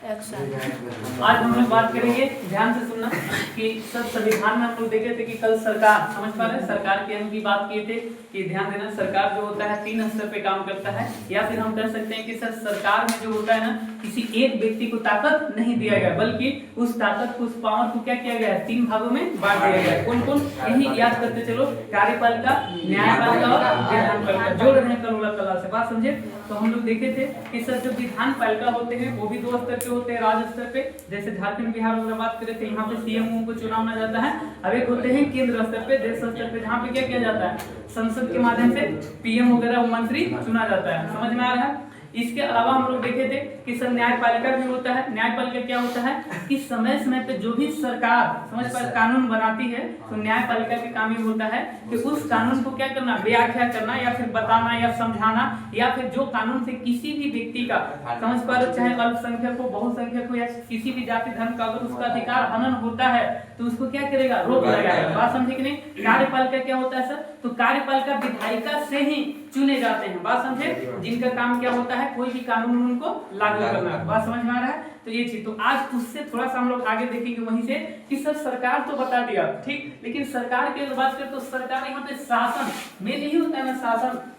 आज हम लोग बात करेंगे, ध्यान से सुनना, कि सब संविधान में हम लोग देखे थे कि कल सरकार, समझ पा रहे हैं, सरकार की हम की बात किए थे कि ध्यान देना, सरकार जो होता है 3 स्तर पे काम करता है, या फिर हम कह सकते हैं कि सर सरकार में जो होता है ना, किसी एक व्यक्ति को ताकत नहीं दिया गया, बल्कि उस ताकत को, उस पावर को क्या किया गया है, 3 भागों में बांट दिया गया है। कौन कौन, यही याद करते चलो, कार्यपालिका, न्यायपालिका और विधानपालिका। जोड़ रहे हैं कल से, बात समझे। तो हम लोग देखे थे कि सर जो विधानपालिका होते हैं वो भी 2 स्तर पे होते हैं, राज्य स्तर पे, जैसे झारखंड बिहार वगैरह बात करें तो यहाँ पे सीएम को चुनाव जाता है। अब एक होते हैं केंद्र स्तर पे, देश स्तर पे, जहाँ पे क्या किया जाता है, संसद के माध्यम से पीएम वगैरह मंत्री चुना जाता है। समझ में आ रहा है। इसके अलावा हम लोग देखे थे कि सर न्यायपालिका भी होता है। न्यायपालिका क्या होता है कि समय समय पे जो भी सरकार समझ पर कानून बनाती है, तो न्यायपालिका का काम ये होता है कि उस कानून को क्या करना, व्याख्या करना, या फिर बताना या समझाना, या फिर जो कानून से किसी भी व्यक्ति का, समझ पा रहे, चाहे अल्पसंख्यक हो, बहुसंख्यक हो, या किसी भी जाति धर्म का अगर उसका अधिकार हनन होता है तो उसको क्या करेगा, रोक लगाएगा। बात समझे कि नहीं। कार्यपालिका क्या होता है सर, तो कार्यपालिका विधायिका से ही चुने जाते हैं। बात समझे, जिनका काम क्या होता है, कोई भी कानून उनको लागू करना। बात समझ में आ रहा है। तो ये चीज, तो आज उससे थोड़ा सा हम लोग आगे देखेंगे वहीं से कि सर सरकार तो बता दिया, ठीक, लेकिन सरकार की बात करें तो सरकार यहाँ पे शासन में नहीं होता है ना।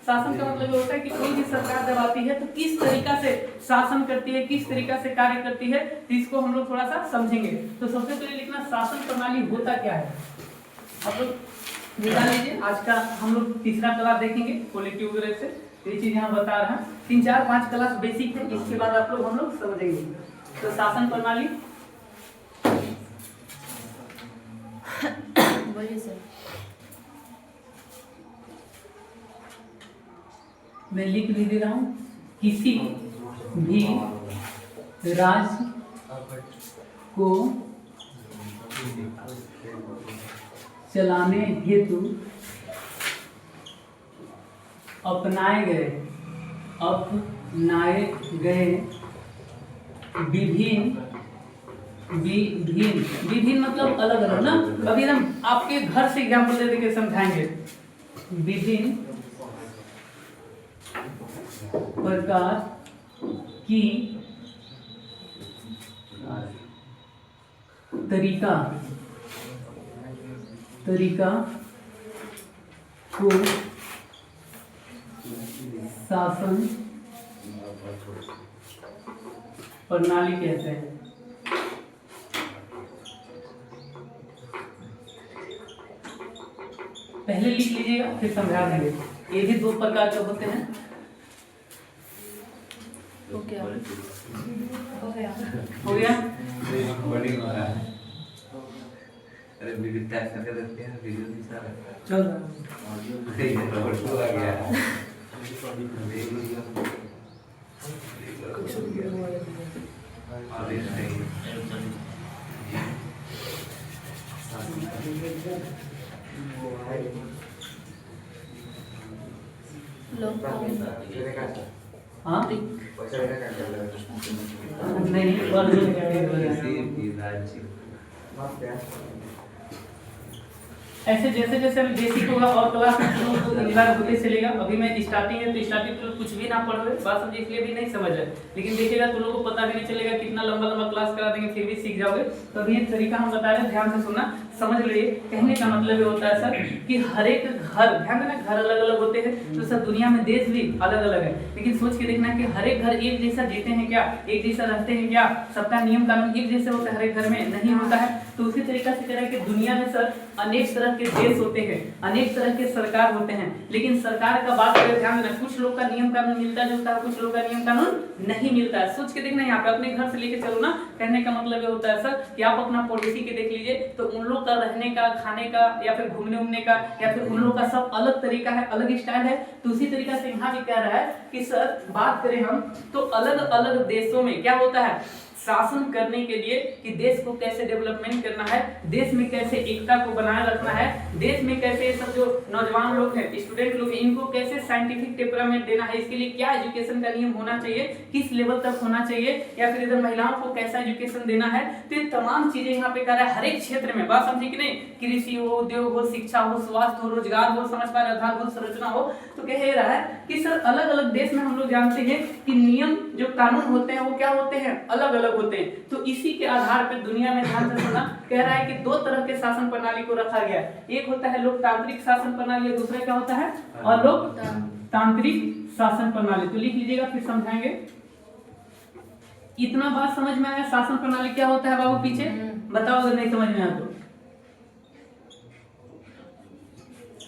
शासन का मतलब ये होता है कि कोई भी सरकार जब आती है तो किस तरीका से शासन करती है, किस तरीका से कार्य करती है, तो इसको हम लोग थोड़ा सा समझेंगे। तो सबसे पहले लिखना, शासन प्रणाली होता क्या है, आप लोग निकाल लीजिए। आज का हम लोग तीसरा क्लास देखेंगे पॉलिटी वगैरह से, ये चीज यहाँ बता रहा है। 3, 4, 5 क्लास बेसिक है, इसके बाद आप लोग हम लोग समझेंगे। तो शासन प्रणाली बोलिए सर। मैं लिख भी दे रहा हूँ, किसी भी राज्य को चलाने हेतु अपनाए गए विभिन्न मतलब अलग अलग ना, अभी हम आपके घर से एग्जाम्पल दे के समझाएंगे। विभिन्न प्रकार की तरीका को शासन प्रणाली कहते हैं। पहले लिख लीजिएगा, फिर समझा देंगे। ये भी 2 प्रकार के होते हैं। हो गया अरे वीडियो टैग करके देखते हैं, वीडियो नहीं सारा चल आ गया है। हाँ ऐसे जैसे जैसे बेसिक होगा और क्लास में होते चलेगा। अभी मैं स्टार्टिंग है तो स्टार्टिंग तो कुछ भी ना पढ़ रहे, बात समझे, इसलिए भी नहीं समझ रहे, लेकिन देखिएगा तो लोगों को पता भी नहीं चलेगा, कितना लंबा लंबा क्लास करा देंगे फिर भी सीख जाओगे। तो अभी एक तरीका हम बता रहे हैं, ध्यान से सुनना, समझ लीजिए। कहने का मतलब ये होता है सर कि हर एक घर, ध्यान देना, घर अलग अलग होते हैं, तो सर दुनिया में देश भी अलग अलग है, लेकिन सोच के देखना कि हर एक घर एक जैसा जीते हैं क्या, एक जैसा रहते हैं क्या, सबका नियम कानून एक जैसे होता है, हर एक घर में नहीं होता है। तो उसी तरीका से कह रहा है कि दुनिया में सर अनेक तरह के देश होते हैं, अनेक तरह के सरकार होते हैं, लेकिन सरकार का बात करें, ध्यान देना, कुछ लोग का नियम कानून मिलता जुलता है, कुछ लोग का नियम कानून नहीं मिलता है। सोच के देखना, यहाँ पे अपने घर से लेके चलो ना। कहने का मतलब ये होता है सर कि आप अपना पड़ोसी के देख लीजिए, तो उन लोग का रहने का, खाने का, या फिर घूमने उमने का, या फिर उन लोग का सब अलग तरीका है, अलग स्टाइल है। तो उसी तरीका से यहाँ भी कह रहा है कि सर बात करें हम तो अलग अलग देशों में क्या होता है, शासन करने के लिए कि देश को कैसे डेवलपमेंट करना है, देश में कैसे एकता को बनाए रखना है, देश में कैसे सब जो नौजवान लोग हैं, स्टूडेंट लोग हैं, इनको कैसे साइंटिफिक टेम्परामेंट देना है, इसके लिए क्या एजुकेशन का नियम होना चाहिए, किस लेवल तक होना चाहिए, या फिर इधर महिलाओं को कैसा एजुकेशन देना है। तो ये तमाम चीजें यहाँ पे कर रहा है हर एक क्षेत्र में। बात समझे कि नहीं, कृषि हो, उद्योग हो, शिक्षा हो, स्वास्थ्य हो, रोजगार हो, समझ पा रहे, आधारभूत संरचना हो। तो कह रहा है कि सर अलग अलग देश में हम लोग जानते हैं कि नियम जो कानून होते हैं वो क्या होते हैं, अलग अलग होते हैं। तो इसी के आधार पर दुनिया में, ध्यान से सुनना, कह रहा है कि दो तरह के शासन प्रणाली को रखा गया है। एक होता है लोकतांत्रिक शासन प्रणाली और दूसरा क्या होता है, अलोकतांत्रिक शासन प्रणाली। तो लिख लीजिएगा, फिर समझाएंगे। इतना बात समझ में आया शासन प्रणाली क्या होता है बाबू? पीछे बताओ अगर नहीं समझ में आया तो।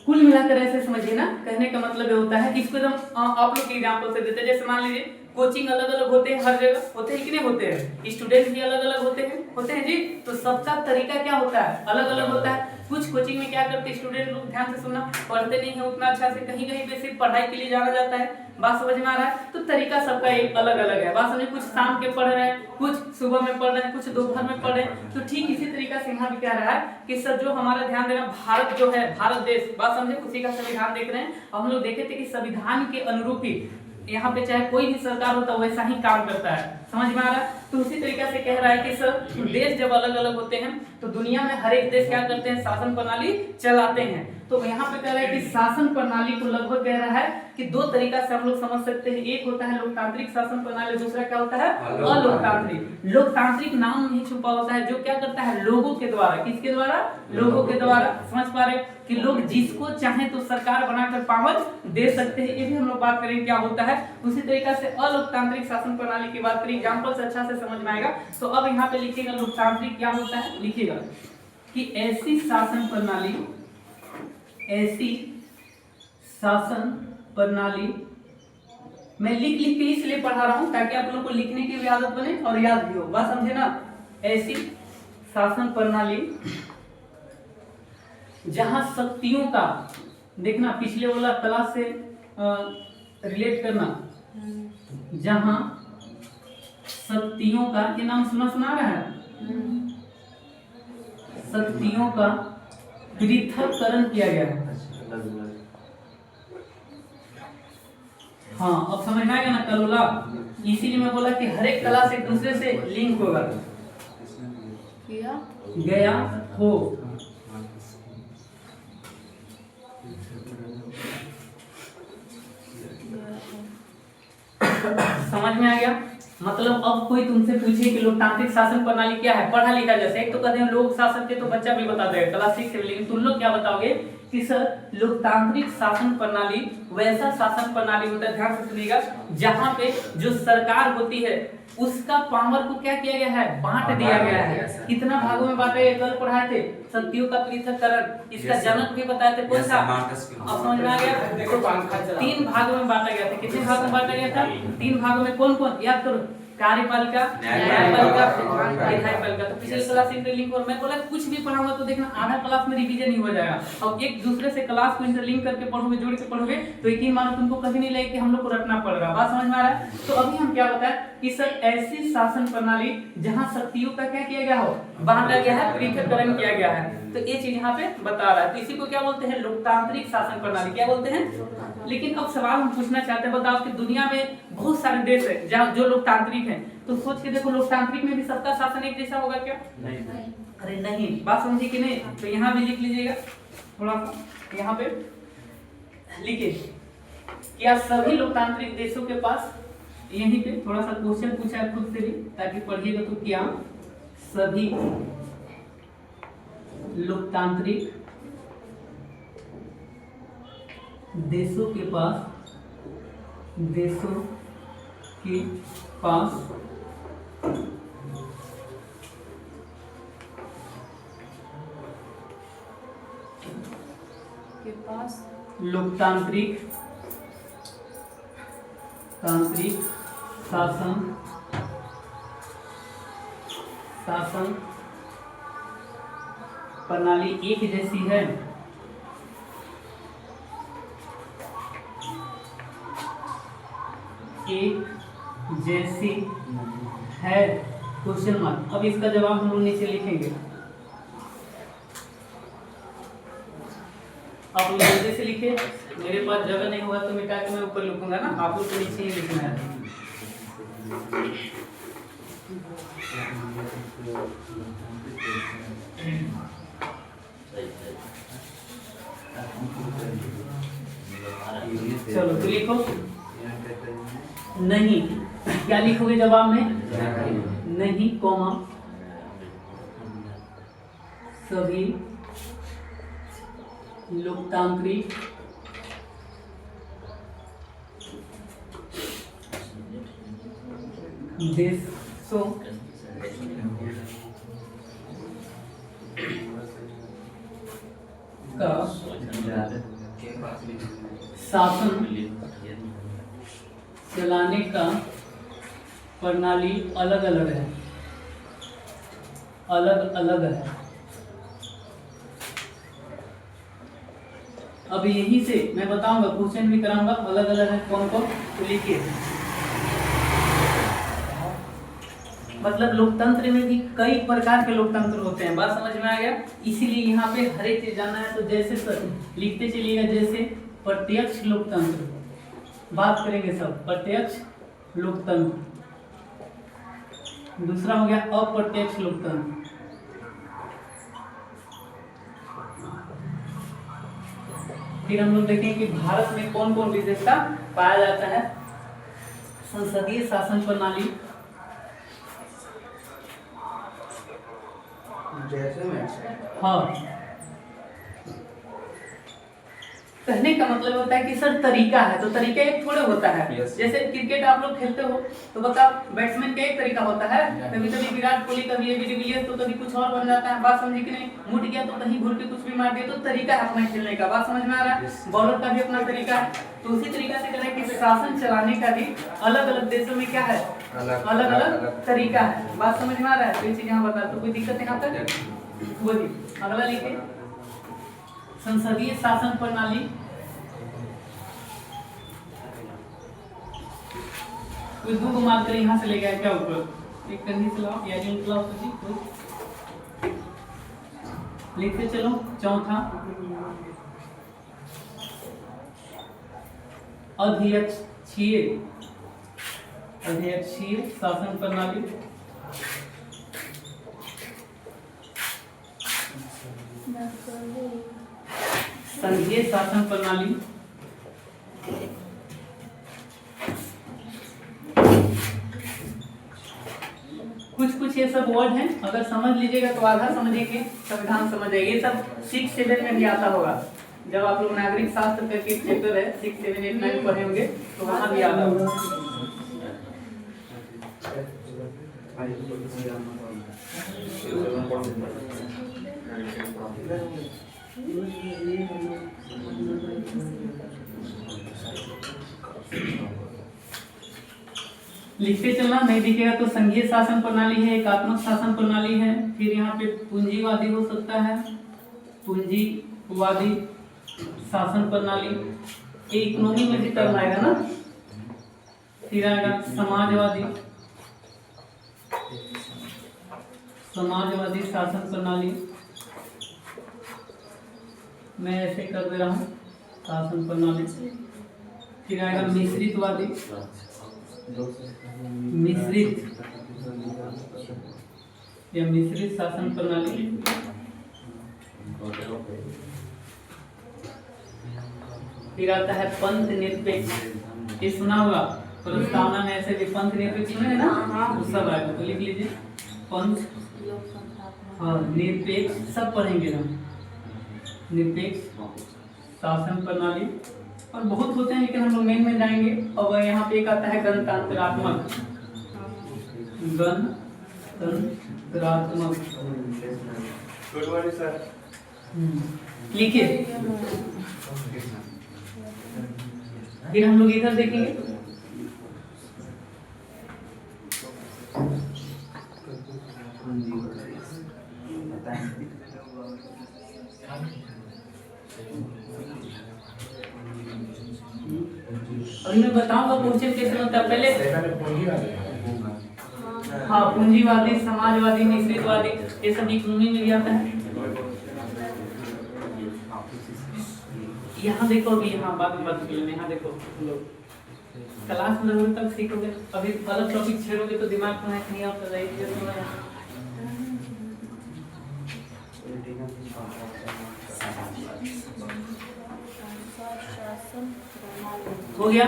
कुल मिलाकर ऐसे समझिए ना, कहने का मतलब ये होता है, इसको हम आप लोग के एग्जांपल से देते हैं। जैसे मान लीजिए कोचिंग अलग अलग होते हैं, हर जगह होते हैं कि नहीं होते हैं, स्टूडेंट भी अलग अलग होते हैं जी। तो सबका तरीका क्या होता है, अलग अलग होता है। कुछ कोचिंग में क्या करते हैं स्टूडेंट लोग, ध्यान से सुनना, पढ़ते नहीं है उतना अच्छा से, कहीं कहीं पे सिर्फ पढ़ाई के लिए जाना जाता है। बात समझ में आ रहा है? तो तरीका सबका एक अलग अलग है। बात समझे, कुछ शाम के पढ़ रहे हैं, कुछ सुबह में पढ़ रहे हैं, कुछ दोपहर में पढ़ रहे हैं। तो ठीक इसी तरीका से यहाँ भी क्या रहा है कि सर जो हमारा ध्यान देना, भारत जो है, भारत देश, बात समझे, उसी का संविधान देख रहे हैं। और हम लोग देखे थे कि संविधान के अनुरूप ही यहाँ पे चाहे कोई भी सरकार होता है वैसा ही काम करता है। समझ में आ रहा है? तो उसी तरीके से कह रहा है कि सर देश जब अलग अलग होते हैं तो दुनिया में हर एक देश क्या करते हैं, शासन प्रणाली चलाते हैं। तो यहाँ पे कह रहा है कि शासन प्रणाली को लगभग कह रहा है कि दो तरीका से हम लोग समझ सकते हैं। एक होता है लोकतांत्रिक शासन प्रणाली, दूसरा क्या होता है, अलोकतांत्रिक। लोकतांत्रिक नाम में ही छुपा होता है, जो क्या करता है, लोगों के द्वारा। किसके द्वारा? लोगों के द्वारा। समझ पा रहे कि लोग जिसको चाहे तो सरकार बनाकर पावर दे सकते हैं। ये भी हम लोग बात करेंगे क्या होता है। उसी तरीके से अलोकतांत्रिक शासन प्रणाली की बात करें, एग्जांपल से अच्छा से समझ में आएगा। तो अब यहाँ पे लिखिएगा लोकतांत्रिक क्या होता है, लिखिएगा कि ऐसी शासन प्रणाली, ऐसी शासन प्रणाली, मैं लिख लिख के इसलिए पढ़ा रहा हूं ताकि आप लोग को लिखने की भी आदत बने और याद भी हो। बात समझे ना? ऐसी शासन प्रणाली जहां शक्तियों का, देखना पिछले वाला क्लास से रिलेट करना, जहां शक्तियों का, ये नाम सुना रहा है, शक्तियों का पृथक्करण किया गया है। हाँ, अब समझ में आएगा ना कलोला? इसीलिए मैं बोला कि हर एक क्लास एक दूसरे से लिंक होगा, गया हो। समझ में आ गया? मतलब अब कोई तुमसे पूछे कि लोकतांत्रिक शासन प्रणाली क्या है, पढ़ा लिखा जैसे, एक तो कहते हैं लोक शासन के, तो बच्चा भी बता देगा क्लास 6 से। लेकिन तुम लोग क्या बताओगे कि सर लोकतांत्रिक शासन प्रणाली वैसा शासन प्रणाली होता है, ध्यान से सुनिएगा, जहां पे जो सरकार होती है उसका पावर को क्या किया गया है, बांट दिया गया है। कितना भागों में बांटा गया, कल पढ़ाए थे शक्तियों का पृथक्करण। इसका जनक भी बताए थे, कौन सा? अब समझ में आ गया? तो 3 भागों में बांटा गया था। कितने भागों में बांटा गया था? 3 भागों में। कौन कौन याद करो? कार्यपालिका, न्यायपालिका, विधायपालिका। तो पिछले क्लास इंटरलिंक, और मैं बोला कुछ भी पढ़ाऊंगा तो देखना आधा क्लास में रिवीजन ही हो जाएगा। और एक दूसरे से क्लास को इंटरलिंक करके पढ़ोगे, जोड़ के पढ़ोगे, तो यकीन मानो तुमको कभी नहीं लगेगा कि हम लोग को रटना पड़ रहा। बात समझ में आ रहा है? तो अभी हम क्या बताएं कि सर ऐसी शासन प्रणाली जहां शक्तियों का क्या किया गया हो, बांटा गया है, पृथक्करण किया गया है। तो ये चीज यहाँ पे बता रहा है। तो इसी को क्या बोलते हैं, लोकतांत्रिक शासन प्रणाली। क्या बोलते हैं? लेकिन अब सवाल हम पूछना चाहते हैं, बताओ कि दुनिया में बहुत सारे देश है जहाँ जो लोकतांत्रिक है, तो सोच के देखो लोकतांत्रिक में भी सबका शासन एक जैसा होगा क्या? नहीं। अरे नहीं, बात समझी कि नहीं? तो यहाँ भी लिख लीजिएगा, थोड़ा सा यहाँ पे लिखिए, क्या सभी लोकतांत्रिक देशों के पास, यहीं पे थोड़ा सा क्वेश्चन पूछा है खुद से भी, ताकि पढ़िएगा तो, क्या सभी लोकतांत्रिक देशों के पास लोकतांत्रिक शासन प्रणाली एक जैसी है? एक जैसी है, क्वेश्चन मार्क। अब इसका जवाब हम लोग नीचे लिखेंगे। आप लोग जल्दी से लिखिए, मेरे पास जगह नहीं होगा तो मिटा के मैं ऊपर लिखूंगा ना, आप लोग को नीचे ही लिखना है। चलो तो लिखो। नहीं, क्या लिखोगे जवाब में? नहीं कॉमा सभी लोकतांत्रिक देशों का शासन चलाने का प्रणाली अलग अलग है, अलग अलग है। अब यहीं से मैं बताऊंगा, क्वेश्चन भी कराऊंगा, अलग अलग है कौन कौन, तो लिखिए। मतलब लोकतंत्र में भी कई प्रकार के लोकतंत्र होते हैं, बात समझ में आ गया। इसीलिए यहाँ पे हर एक चीज जानना है, तो जैसे सर लिखते चलिएगा, जैसे प्रत्यक्ष लोकतंत्र बात करेंगे सब, प्रत्यक्ष लोकतंत्र। दूसरा हो गया अप्रत्यक्ष लोकतंत्र। फिर हम लोग देखेंगे कि भारत में कौन कौन विशेषता पाया जाता है। संसदीय शासन प्रणाली, हाँ, कहने का मतलब होता है कि सर तरीका है, तो तरीका एक थोड़ा होता है। जैसे क्रिकेट आप लोग खेलते हो तो बताओ, बैट्समैन का एक तरीका होता है, कभी कभी विराट कोहली, कभी एबी डिविलियर्स, तो कभी कुछ और बन जाता है, बात समझे कि नहीं। मुड़ गया तो कहीं घूर के कुछ भी मार दिया, तो तरीका है अपना खेलने का, बात समझ में आ रहा है। बॉलर का भी अपना तरीका है, तो उसी तरीका से करें कि शासन चलाने का भी अलग अलग देशों में क्या है, अलग अलग तरीका है, बात समझ में आ रहा है। तो ये चीज यहाँ बता, तो कोई दिक्कत यहाँ तक बोलिए। अगला लिखिए, संसदीय शासन प्रणाली, कोई दो को मार्क कर यहाँ से ले गया क्या ऊपर, एक कंधी से लाओ या यूनिट लाओ, तो लिखते चलो। चौथा अध्यक्षीय शासन प्रणाली, संघीय शासन प्रणाली, कुछ ये सब वर्ड हैं, अगर समझ लीजिएगा तो आधा समझेंगे, संविधान समझ जाएंगे। ये सब 6, 7 में भी आता होगा, जब आप लोग नागरिक शास्त्र करके एक चैप्टर है 6, 7, 8, 9 पढ़े होंगे, तो वहां भी आता होगा। लिखते चलना, नहीं दिखेगा तो संघीय शासन प्रणाली है, एकात्मक शासन प्रणाली है, फिर यहाँ पे पूंजीवादी हो सकता है, पूंजीवादी शासन प्रणाली, ये इकोनॉमी में भी टर्म आएगा ना। फिर आएगा समाजवादी शासन प्रणाली, मैं ऐसे कर दे रहा हूँ शासन प्रणाली। फिर आएगा मिश्रित शासन प्रणाली। फिर आता है पंथ निरपेक्ष, ये सुना होगा प्रस्तावना में, ऐसे भी पंथ निरपेक्ष सुने ना, वो सब आएगा, तो लिख लीजिए पंथ, हाँ निरपेक्ष, सब पढ़ेंगे ना, निरपेक्ष शासन प्रणाली। और बहुत होते हैं, लेकिन हम लोग मेन में जाएंगे। और यहाँ पे एक आता है गणतंत्रात्मक, लिखिए। फिर हम लोग इधर देखेंगे, अभी मैं बताऊंगा क्वेश्चन कैसे होता है। पहले हाँ, पूंजीवादी, समाजवादी, मिश्रितवादी, ये सब इकोनॉमी में भी आता है। यहाँ देखो, अभी यहाँ बात यहाँ देखो, लोग क्लास में रहोगे तब सीखोगे, अभी अलग टॉपिक छेड़ोगे तो दिमाग में नहीं आता जाएगी। हो गया।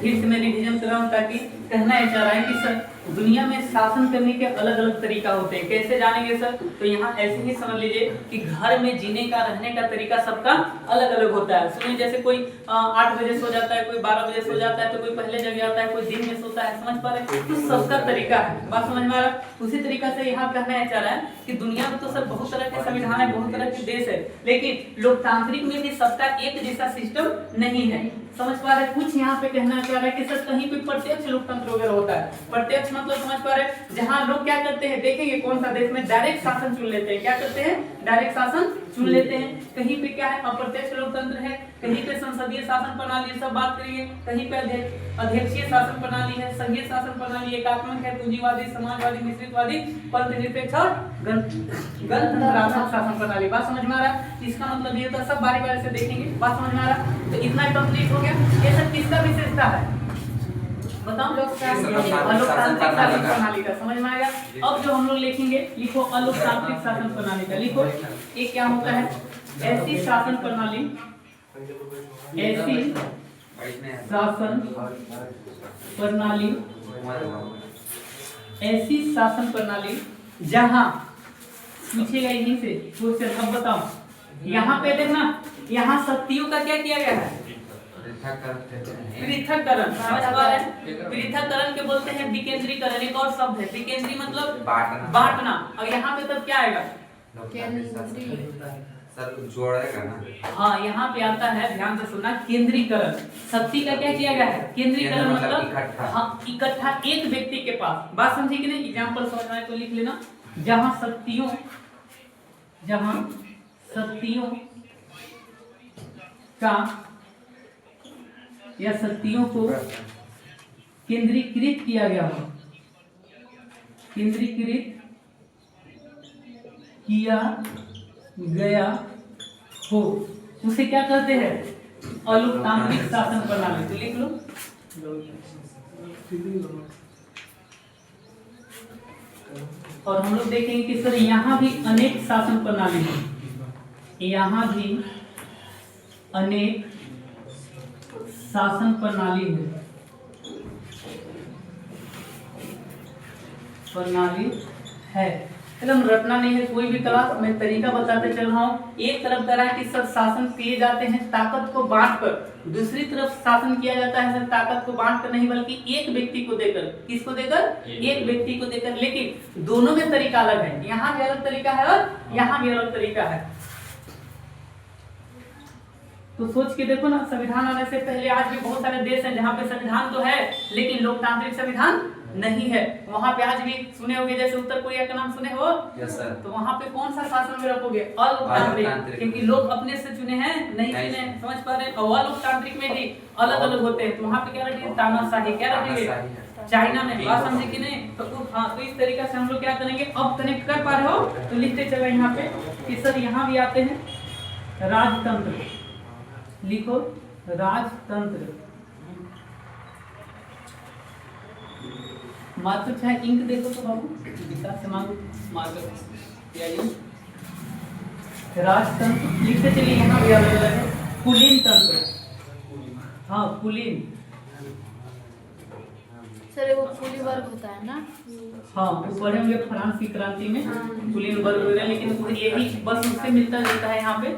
फिर से मैं रिवीजन कर रहा हूँ ताकि कहना ये चाह रहा है कि सर दुनिया में शासन करने के अलग अलग तरीका होते हैं। कैसे जानेंगे सर? तो यहाँ ऐसे ही समझ लीजिए कि घर में जीने का रहने का तरीका सबका अलग अलग होता है। सुनिए, जैसे कोई 8 बजे सो जाता है, कोई 12 बजे सो जाता है, तो कोई पहले जग जाता है, कोई दिन में सोता है। समझ पा रहे? तो सबका तरीका है। बात समझ में आ रहा है? उसी तरीका से यहाँ कहना चाह रहा है कि दुनिया में तो सर बहुत तरह के संविधान है, बहुत तरह के देश है, लेकिन लोकतांत्रिक में भी सबका एक जैसा सिस्टम नहीं है। समझ पा रहे? कुछ यहाँ पे कहना चाह रहा है कि सर कहीं पे प्रत्यक्ष लोकतंत्र वगैरह होता है। प्रत्यक्ष मतलब समझ पा रहे? जहाँ लोग क्या करते हैं, देखेंगे कौन सा देश में डायरेक्ट शासन चुन लेते हैं। क्या करते हैं? डायरेक्ट शासन चुन लेते हैं। कहीं पे क्या है? अप्रत्यक्ष लोकतंत्र है। कहीं पे संसदीय शासन प्रणाली, सब बात करिए। कहीं पे अध्यक्षीय शासन प्रणाली है, संघीय शासन प्रणाली, एकात्मक है, पूंजीवादी, समाजवादी, मिश्रितवादी, पंथनिरपेक्ष और गणतंत्रात्मक शासन प्रणाली। बात समझ में आ रहा है? इसका मतलब ये तो सब बारी बारी से देखेंगे। बात समझ में आ रहा है? तो इतना कंप्लीट हो गया। ये सब किसका विशेषता है बताओ? लोकतांत्रिक शासन प्रणाली का। समझ में आएगा? अब जो हम लोग लिखेंगे, लिखो अलोकतांत्रिक शासन प्रणाली का। लिखो ये क्या होता है? ऐसी शासन प्रणाली, ऐसी शासन प्रणाली, ऐसी शासन प्रणाली जहां पूछेगा यहीं से क्वेश्चन। अब बताओ, यहाँ पे देखना, यहाँ शक्तियों का क्या किया गया है? पृथक्करण। समझ आ रहा है? पृथक्करण के बोलते हैं विकेंद्रीकरण। एक और शब्द है विकेंद्री, मतलब बांटना। और यहाँ पे तब क्या आएगा? सर जोड़ेगा ना। हाँ, यहाँ पे आता है, ध्यान से सुनना, केंद्रीकरण। शक्ति का क्या किया गया है? केंद्रीकरण मतलब हाँ, इकट्ठा एक व्यक्ति के पास। बात समझी कि नहीं? एग्जाम्पल समझ में आए तो लिख लेना। जहाँ शक्तियों का या शक्तियों को केंद्रीकृत किया गया हो, केंद्रीकृत किया गया हो, उसे क्या कहते हैं? अलोकतांत्रिक शासन प्रणाली। तो लिख लो। और हम लोग देखेंगे कि सर यहाँ भी अनेक शासन प्रणाली है, यहाँ भी अनेक शासन प्रणाली है। एकदम रटना नहीं है कोई भी क्लास, मैं तरीका बताते चल रहा हूँ। एक तरफ कह रहा है कि सर शासन किए जाते हैं ताकत को बांटकर, दूसरी तरफ शासन किया जाता है सर ताकत को बांटकर नहीं, बल्कि एक व्यक्ति को देकर। किसको देकर? एक व्यक्ति को देकर। लेकिन दोनों में तरीका अलग है। यहाँ भी अलग तरीका है और यहाँ भी अलग तरीका है। तो सोच के देखो ना, संविधान आने से पहले आज भी बहुत सारे देश हैं जहाँ पे संविधान तो है लेकिन लोकतांत्रिक संविधान नहीं है। वहाँ पे आज भी सुने होंगे, जैसे उत्तर कोरिया का नाम सुने हो? Yes sir. तो वहाँ पे कौन सा शासन में रखोगे? अलोकतांत्रिक, क्योंकि लोग अपने से चुने हैं, नहीं चुने। समझ पा रहे? और अलोकतांत्रिक में भी अलग अलग होते हैं। तो वहाँ पे क्या रखेंगे? तानाशाही। क्या रखेंगे? चाइना में। बात समझे कि नहीं? तो हाँ, तो इस तरीके से हम लोग क्या करेंगे? अब कनेक्ट कर पा रहे हो तो लिखते चले यहाँ पे कि सर यहाँ भी आते हैं राजतंत्र। लिखो राजतंत्र। मात्र चाहे इंक देखो तो बाबू विकास से मार्कर राजतंत्र लिखते चलिए। यहाँ भी अलग अलग है। कुलीन तंत्र, हाँ कुलीन। सर वो कुली वर्ग होता है ना? हाँ, वो पढ़े होंगे फ्रांस की क्रांति में कुलीन वर्ग वगैरह, लेकिन यही बस उससे मिलता जुलता है। यहाँ पे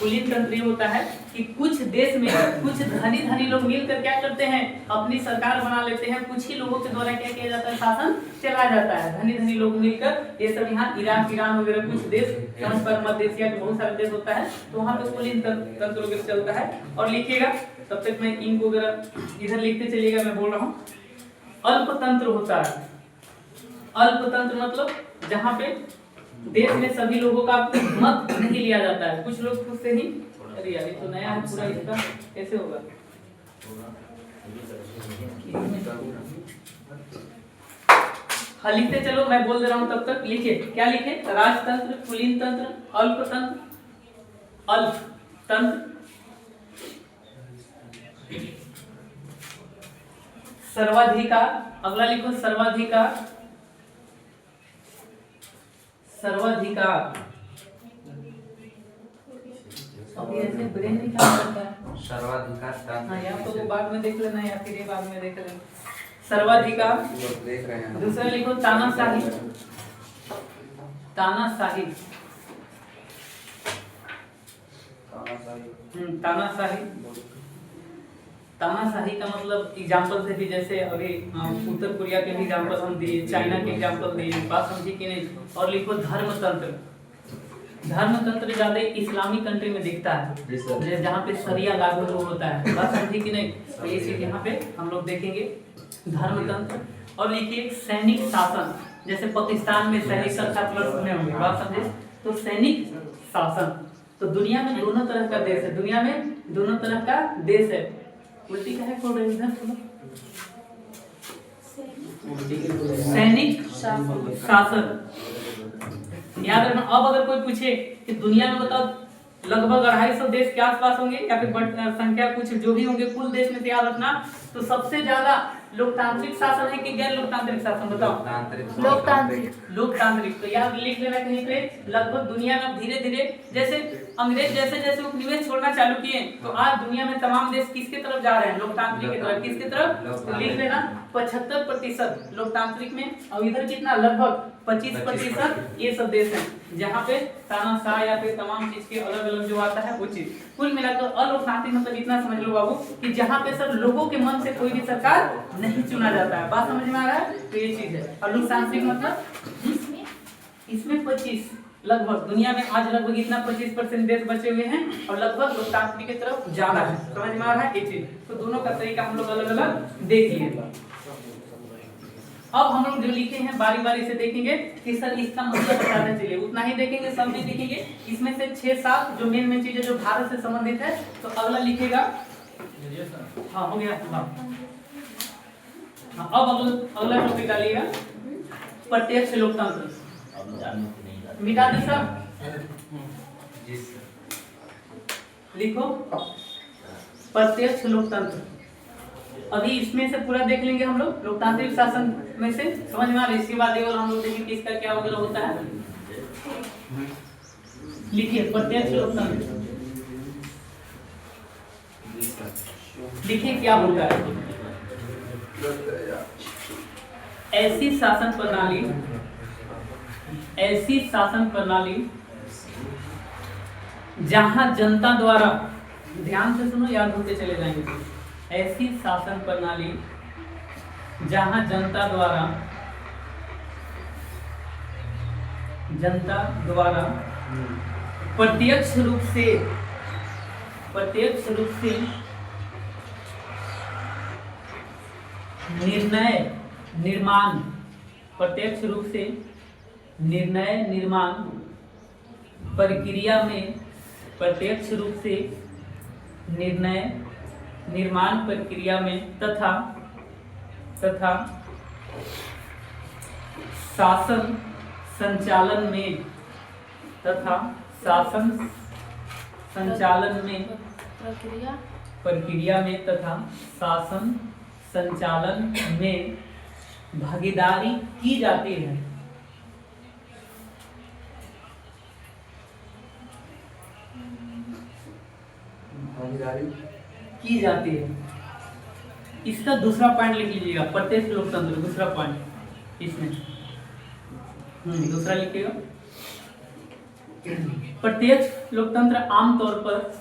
कुलीन तंत्र होता है कि कुछ देश में कुछ धनी लोग मिलकर क्या करते हैं? अपनी सरकार बना लेते हैं। कुछ ही लोगों के द्वारा क्या किया जाता है? शासन चलाया जाता है। धनी लोग मिलकर, ये सब यहाँ ईरान वगैरह कुछ देश, समझ पर मध्य एशिया के बहुत सारे देश होता है, तो वहाँ पे कुलीन तंत्र वगैरह चलता है। और लिखिएगा, तब तक मैं इंक वगैरह इधर लिखते चलिएगा, मैं बोल रहा हूँ। अल्पतंत्र होता है। अल्पतंत्र मतलब जहाँ पे देश में सभी लोगों का मत नहीं लिया जाता है, कुछ लोग खुद से ही। अरे यार, ये तो नया है पूरा, इसका कैसे होगा? हाँ, लिखते चलो, मैं बोल दे रहा हूँ तब तक लिखिए। क्या लिखे? राजतंत्र, कुलीन तंत्र, अल्पतंत्र, सर्वाधिकार। अगला लिखो सर्वाधिकार। अब ऐसे ब्रेन नहीं काम करता है। सर्वाधिकार हाँ, या तो वो बाद में देख लेना या फिर ये बाद में देख लेना। सर्वाधिकार, देख रहे हैं। दूसरा लिखो तानाशाही। तानाशाही, तानाशाही। तानाशाही का मतलब एग्जाम्पल से भी, जैसे अभी उत्तर कोरिया के एग्जाम्पल हम दिए, चाइना के एग्जाम्पल दिए, बात समझी कि नहीं। और लिखो धर्मतंत्र। धर्मतंत्र ज्यादा इस्लामी कंट्री में दिखता है, जहाँ पे शरिया लागू होता है, बात समझी कि नहीं। तो ये चीज यहाँ पे हम लोग देखेंगे, धर्मतंत्र। और लिखिए सैनिक शासन, जैसे पाकिस्तान में सैनिक शासन सुने होंगे, बात समझे। तो सैनिक शासन, तो दुनिया में दोनों तरह का देश है, दुनिया में दोनों तरह का देश है। उल्टी का है खोल रहे इधर सुनो। सैनिक शासन याद रखना। अब अगर कोई पूछे कि दुनिया में बताओ लगभग 250 देश के आसपास होंगे या फिर संख्या कुछ जो भी होंगे कुल देश में, तो याद रखना तो सबसे ज्यादा लोकतांत्रिक शासन है कि गैर लोकतांत्रिक शासन, बताओ। लोकतांत्रिक। तो याद लिख लेना कहीं पे, लगभग दुनिया में धीरे धीरे जैसे अंग्रेज जैसे जैसे उपनिवेश छोड़ना चालू किए, तो आज दुनिया में तमाम देश किसके तरफ जा रहे हैं, लोकतांत्रिक की तरफ। किसके तरफ, तो लिख लेना 75% लोकतांत्रिक में, और इधर कितना, लगभग 25% ये सब देश हैं जहाँ पे तानाशाह या फिर तमाम चीज के अलग अलग जो आता है वो चीज। कुल मिलाकर अलोकतांत्रिक मतलब इतना समझ लो बाबू कि जहाँ पे सब लोगों के मन से कोई भी सरकार नहीं चुना जाता है, बात समझ में आ रहा है। तो ये चीज है। और लोकतांत्रिक मतलब इसमें 25 लगभग दुनिया में आज लगभग इतना 25% देश बचे हुए हैं और लगभग लोकतांत्रिक की तरफ ज्यादा है, समझ में आ रहा है ये चीज। तो दोनों का तरीका हम लोग अलग अलग देख लिए। अब हम लोग जो लिखे हैं बारी बारी से देखेंगे कि सर इसका मतलब बताना चाहिए, उतना ही देखेंगे, सब नहीं देखेंगे। इसमें से 6-7 जो मेन चीजें जो भारत से संबंधित है, तो अगला लिखेगा। हाँ हो गया। हाँ, अब अगला टॉपिक डालिएगा प्रत्यक्ष लोकतंत्र। मिटा दी सब, लिखो प्रत्यक्ष लोकतंत्र। अभी इसमें से पूरा देख लेंगे हम लोग, लोकतांत्रिक शासन में से समझ में आ रहा है। इसके बाद हम लोग देखेंगे किसका क्या वगैरह होता है। लिखिए प्रत्यक्ष लोकतंत्र, लिखिए क्या होता है। ऐसी शासन प्रणाली जहां जनता द्वारा, ध्यान से सुनो याद होते चले जाएंगे। ऐसी शासन प्रणाली जहां जनता द्वारा प्रत्यक्ष रूप से निर्णय निर्माण प्रक्रिया में तथा शासन संचालन में प्रक्रिया में तथा शासन संचालन में भागीदारी की जाती है। की जाती है। इसका दूसरा पॉइंट लिख लीजिएगा, प्रत्यक्ष लोकतंत्र दूसरा पॉइंट इसमें। दूसरा लिखिएगा। प्रत्यक्ष लोकतंत्र आमतौर पर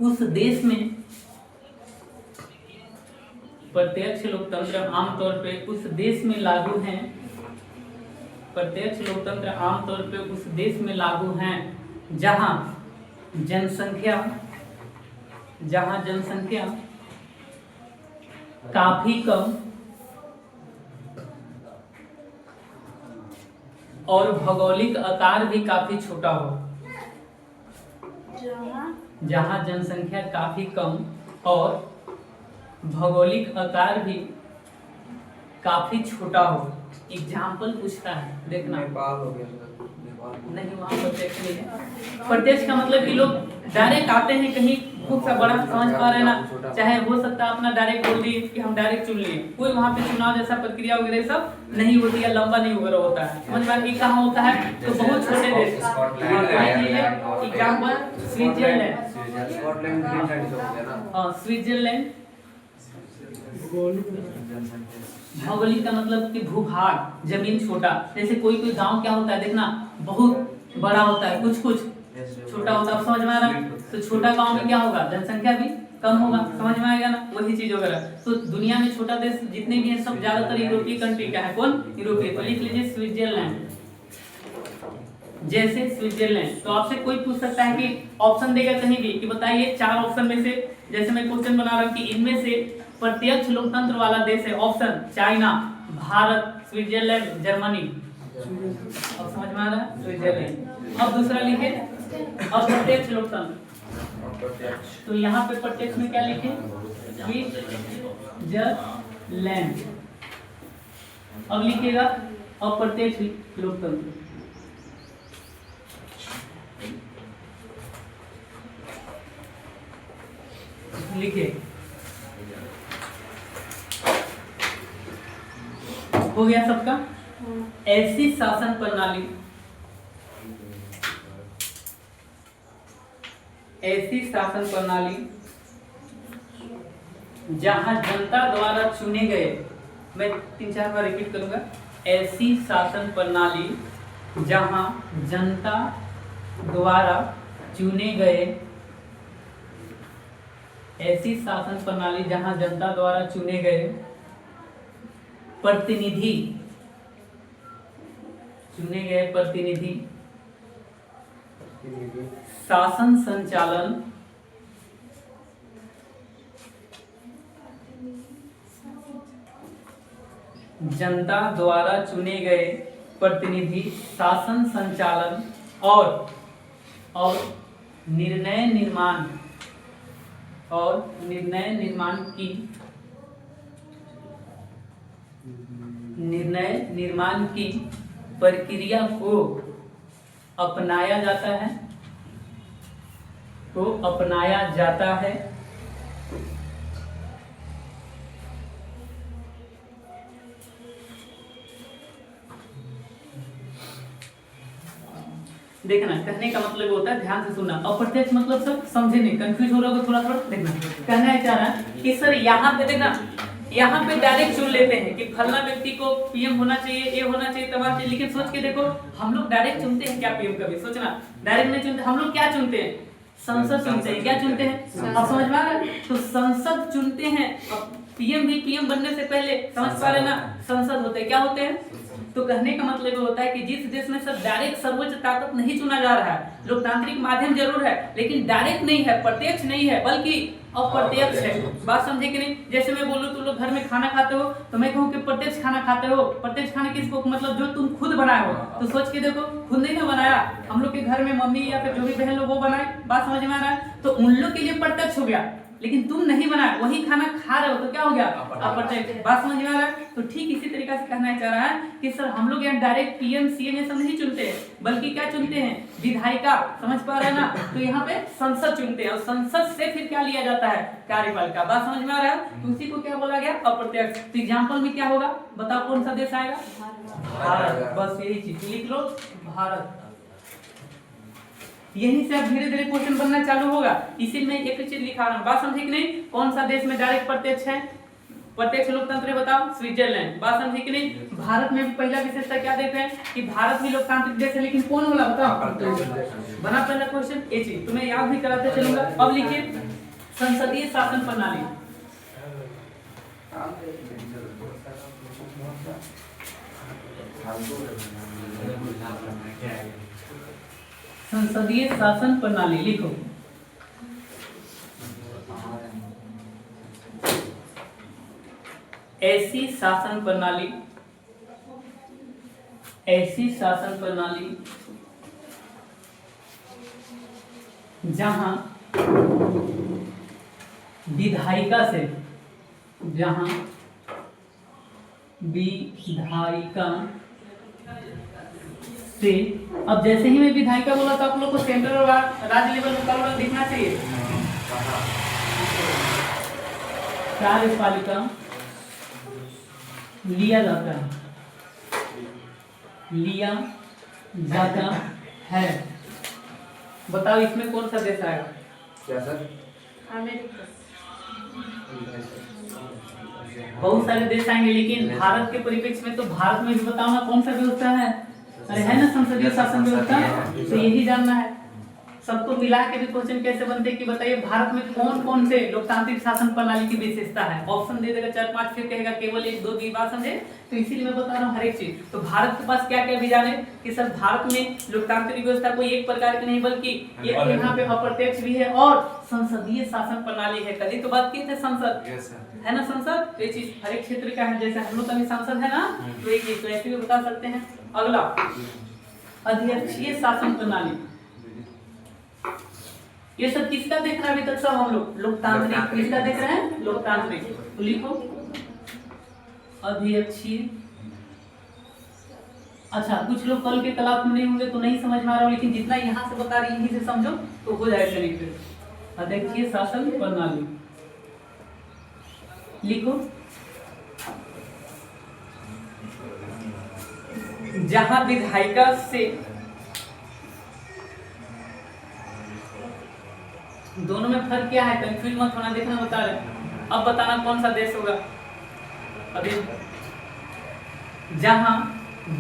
उस देश में लागू हैं जहां जनसंख्या काफी कम और भौगोलिक आकार भी काफी छोटा हो। जहां जनसंख्या काफी कम और भौगोलिक आकार भी काफी छोटा हो। एग्जाम्पल पूछता है, देखना। नेपाल हो गया, नहीं, वहाँ प्रत्यक्ष नहीं है। प्रत्यक्ष का मतलब कि लोग डायरेक्ट आते हैं कहीं खूब सा बड़ा, समझ पा रहे हैं ना। चाहे हो सकता है अपना डायरेक्ट बोल दिए कि हम डायरेक्ट चुन लिए, कोई वहाँ पे चुनाव जैसा प्रक्रिया वगैरह सब नहीं होती है, लंबा नहीं वगैरह होता है। समझ में कि कहाँ होता है, तो बहुत छोटे देश, एग्जाम्पल स्विट्जरलैंड, स्विट्जरलैंड। भौगोलिक का मतलब कि भूभाग, जमीन छोटा। जैसे कोई कोई गांव क्या होता है देखना, बहुत बड़ा होता है, कुछ कुछ छोटा होता है, समझ में आ रहा है। तो छोटा गांव में क्या होगा, जनसंख्या भी कम होगा, समझ में आएगा ना, वही चीज वगैरह। तो दुनिया में छोटा देश जितने भी हैं सब ज्यादातर यूरोपीय कंट्री का है, कौन, यूरोपीय। तो लिख लीजिए स्विट्जरलैंड, जैसे स्विट्जरलैंड। तो आपसे कोई पूछ सकता है कि ऑप्शन देगा कहीं भी कि बताइए 4 ऑप्शन में से, जैसे मैं क्वेश्चन बना रहा हूँ कि इनमें से प्रत्यक्ष लोकतंत्र वाला देश है, option China, Bharat, Switzerland, Germany. अब समझ में आ रहा है, स्विट्जरलैंड। अब दूसरा लिखे अप्रत्यक्ष लोकतंत्र, तो यहाँ पे प्रत्यक्ष में क्या लिखे, स्विट्जरलैंड। अब लिखेगा अप्रत्यक्ष लोकतंत्र, लिखे। हो गया सबका। ऐसी शासन प्रणाली, ऐसी शासन प्रणाली जहां जनता द्वारा चुने गए, मैं 3-4 बार रिपीट करूंगा, ऐसी शासन प्रणाली जहां जनता द्वारा चुने गए, ऐसी शासन प्रणाली जहां जनता द्वारा चुने गए प्रतिनिधि, चुने गए प्रतिनिधि शासन संचालन, जनता द्वारा चुने गए प्रतिनिधि शासन संचालन और निर्णय निर्माण, और निर्णय निर्माण की प्रक्रिया को अपनाया जाता है, देखना। कहने का मतलब होता है, ध्यान से सुनना। अप्रत्यक्ष मतलब सब समझे नहीं, कंफ्यूज हो रहा होगा थोड़ा थोड़ा, देखना। कहना है, चाह रहा है कि सर यहाँ पे देखना, यहाँ पे डायरेक्ट चुन लेते हैं कि फलना व्यक्ति को पीएम होना चाहिए, ये होना चाहिए, तमाम चाहिए। लेकिन सोच के देखो, हम लोग डायरेक्ट चुनते हैं क्या पीएम? कभी सोचना, डायरेक्ट नहीं चुनते। हम लोग क्या चुनते हैं? संसद चुनते हैं। क्या चुनते हैं? अब समझ में आ रहा है? तो संसद चुनते हैं। अब पीएम भी पीएम बनने से पहले, समझ पा रहे ना, संसद होते हैं। क्या होते हैं? तो कहने का मतलब ये होता है कि जिस देश में सब डायरेक्ट सर्वोच्च ताकत नहीं चुना जा रहा है, लोकतांत्रिक माध्यम जरूर है लेकिन डायरेक्ट नहीं है, प्रत्यक्ष नहीं है, बल्कि अप्रत्यक्ष है। बात समझे कि नहीं? जैसे मैं बोलूं तुम लोग घर में खाना खाते हो तो मैं कहूं कि प्रत्यक्ष खाना खाते हो। प्रत्यक्ष खाना किसको, मतलब जो तुम खुद बनाए हो। तो सोच के देखो, खुद नहीं ना बनाया, हम लोग के घर में मम्मी या फिर जो भी बहन लोग वो बनाए। बात समझ में आ रहा है? तो उन लोग के लिए प्रत्यक्ष हो गया, लेकिन तुम नहीं बनाया, वही खाना खा रहे हो, तो क्या हो गया? अप्रत्यक्ष। बात समझ में आ रहा है? तो ठीक इसी तरीके से कहना चाह रहा है कि सर हम लोग यहाँ डायरेक्ट पीएम सीएम ये सब नहीं चुनते हैं, बल्कि क्या चुनते हैं? विधायिका। समझ पा रहे हैं ना? तो यहाँ पे संसद चुनते हैं और संसद से फिर क्या लिया जाता है? कार्यपालिका। बात समझ में आ रहा है? तो उसी को क्या बोला गया? अप्रत्यक्ष। तो एग्जाम्पल में क्या होगा, बताओ कौन सा देश आएगा? भारत। बस यही चीज लिख लो, भारत। यहीं से अब धीरे धीरे क्वेश्चन बनना चालू होगा। इसीलिए मैं एक चीज लिखा रहा हूँ। बात समझे कि नहीं? कौन सा देश में डायरेक्ट प्रत्यक्ष है, प्रत्यक्ष लोकतंत्र है? बताओ, स्विट्जरलैंड। बात समझे कि नहीं? भारत में पहला विशेषता क्या देते हैं कि भारत भी लोकतांत्रिक देश है, लेकिन कौन वाला बताओ? बना पहला क्वेश्चन ये चीज तुम्हें याद भी कराते चलूंगा। अब लिखिए संसदीय शासन प्रणाली। संसदीय शासन प्रणाली लिखो। ऐसी शासन प्रणाली, ऐसी शासन प्रणाली जहां विधायिका से, जहां विधायिका से, अब जैसे ही मैं विधायिका बोला तो आप लोग को सेंट्रल और राज्य लेवल का दिखना चाहिए। कार्यपालिका लिया जाता है। बताओ इसमें कौन सा देश आएगा? क्या सर? अमेरिका। बहुत सारे देश आएंगे, लेकिन भारत के परिप्रेक्ष्य में तो भारत में भी बताओ ना कौन सा व्यवस्था है? अरे है ना संसदीय शासन व्यवस्था, तो यही जानना है। सबको मिला के भी क्वेश्चन कैसे बनते हैं कि बताइए भारत में कौन कौन से लोकतांत्रिक शासन प्रणाली की विशेषता है। ऑप्शन दे देगा 4-5, फिर कहेगा केवल 1-2 की बात समझे। तो इसीलिए मैं बता रहा हूँ हर एक चीज। तो भारत के पास क्या क्या विधान है कि सर भारत में लोकतांत्रिक व्यवस्था कोई एक प्रकार की नहीं, बल्कि एक यहाँ पे अप्रत्यक्ष भी है और संसदीय शासन प्रणाली है। कभी तो बात की थे संसद, है ना संसद, तो ये चीज हर एक क्षेत्र का है। जैसे हम लोग का भी संसद है ना, तो एक चीज तो ऐसे भी बता सकते हैं। अगला अध्यक्षीय शासन प्रणाली, ये सब किसका देख रहे हैं अभी तक सब हम लोग? लोकतांत्रिक। किसका देख रहे हैं? लोकतांत्रिक। तो लिखो अध्यक्षीय। अच्छा, कुछ लोग कल के क्लास में नहीं होंगे तो नहीं समझ में आ रहा हो, लेकिन जितना यहाँ से बता रही यहीं से समझो तो हो जाएगा। लिखो अध्यक्षीय शासन प्रणाली, लिखो जहां विधायिका से, दोनों में फर्क क्या है? कंफ्यूज मत होना, देखना बता रहे। अब बताना कौन सा देश होगा। अभी जहां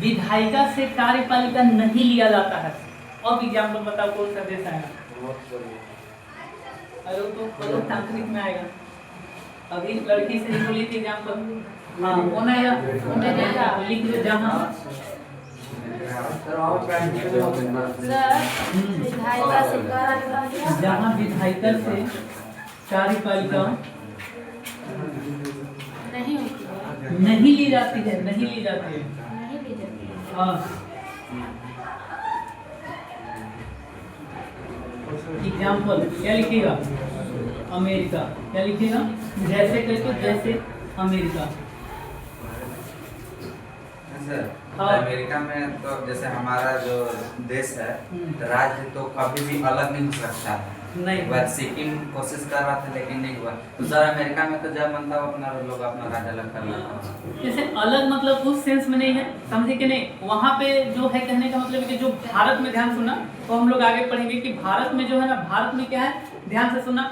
विधायिका से कार्यपालिका नहीं लिया जाता है, अब एग्जाम्पल बताओ कौन सा देश आएगा? अरे तो लोकतांत्रिक में आएगा। अभी लड़की से ही बोली थी एग्जाम्पल। हाँ कौन आएगा? लिख दो जहां जहां विधायिका से कार्यपालिका नहीं ली जाती है। हाँ एग्जाम्पल क्या लिखिएगा? अमेरिका। क्या लिखिएगा? जैसे करके, जैसे अमेरिका। हाँ। अमेरिका में तो जैसे हमारा जो देश है, राज्य तो कभी भी अलग नहीं हो सकता है। नहीं, बार सिक्किम कोशिश कर रहा था लेकिन नहीं हुआ। तो सर अमेरिका में तो जब मनता अपना लोग अपना राज्य अलग कर लेता है। जैसे अलग मतलब उस सेंस में नहीं है, समझे कि नहीं? वहाँ पे जो है कहने का मतलब है कि जो भारत में, ध्यान सुनना, तो हम लोग आगे पढ़ेंगे कि भारत में जो है ना, भारत में क्या है, ध्यान से सुनना,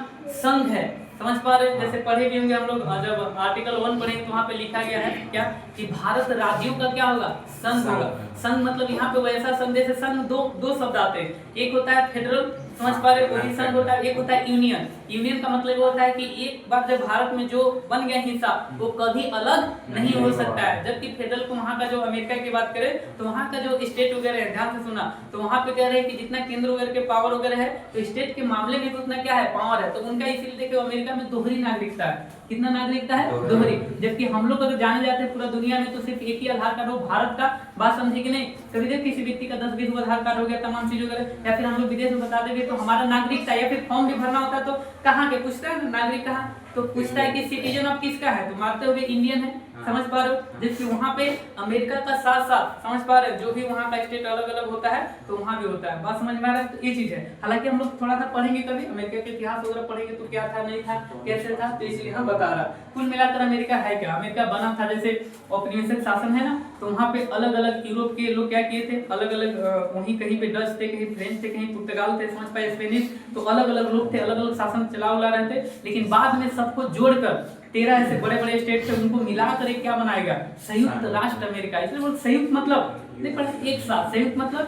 संघ है। समझ पा रहे हैं? जैसे पढ़े भी होंगे हम लोग, जब आर्टिकल 1 पढ़ेंगे तो वहाँ पे लिखा गया है क्या कि भारत राज्यों का क्या होगा? संघ होगा। संघ मतलब यहाँ पे वैसा संघ, जैसे संघ दो शब्द आते हैं। एक होता है फेडरल, समझ पा रहे, वही संघ होता है। एक होता है यूनियन। यूनियन का मतलब होता है कि एक बार जब भारत में जो बन गया हिस्सा वो कभी अलग नहीं हो सकता है। जबकि फेडरल को वहाँ का जो अमेरिका की बात करें तो वहाँ का जो स्टेट वगैरह है, ध्यान से सुना, तो वहाँ पे कह रहे हैं कि जितना केंद्र वगैरह के पावर वगैरह है, तो स्टेट के मामले में भी उतना क्या है, पावर है। तो उनका इसीलिए देखिए अमेरिका में दोहरी नागरिकता है। कितना नागरिकता है? दोहरी। जबकि हम लोग अगर जाने जाते हैं पूरा दुनिया में तो सिर्फ एक ही आधार कार्ड हो भारत का। बात समझे कि नहीं? कभी देख किसी व्यक्ति का 10-20 आधार कार्ड हो गया, तमाम चीजों का, या फिर हम लोग विदेश में बता देंगे तो हमारा नागरिकता, या फिर फॉर्म भी भरना होता है तो कहाँ के पूछता है नागरिक कहाँ, तो पूछता है कि सिटीजन ऑफ किसका है, तो मानते हुए इंडियन है। समझ पा रहे हो? जबकि वहाँ पे अमेरिका का साथ साथ, समझ पा रहे हो, जो भी वहाँ का स्टेट अलग अलग होता है तो वहाँ भी होता है। बात समझ में आ रहा है? तो ये चीज है। हालांकि हम लोग थोड़ा सा पढ़ेंगे कभी अमेरिका के इतिहास वगैरह पढ़ेंगे तो क्या था, नहीं था, कैसे था, तो इसलिए हम बता रहा। कुल मिलाकर अमेरिका है क्या? अमेरिका बना था जैसे औपनिवेशिक शासन है ना, तो वहाँ पे अलग अलग यूरोप के लोग क्या किए थे, अलग अलग वहीं कहीं पे डच थे, कहीं फ्रेंच थे, कहीं पुर्तगाल थे, समझ पाए, स्पेनिश, तो अलग अलग लोग थे, अलग अलग शासन चला रहे थे। लेकिन बाद में सबको जोड़कर 13 ऐसे बड़े बड़े स्टेट थे, उनको मिलाकर एक क्या बनाएगा, संयुक्त राष्ट्र अमेरिका। इसलिए वो संयुक्त मतलब नहीं पढ़े, एक साथ, संयुक्त मतलब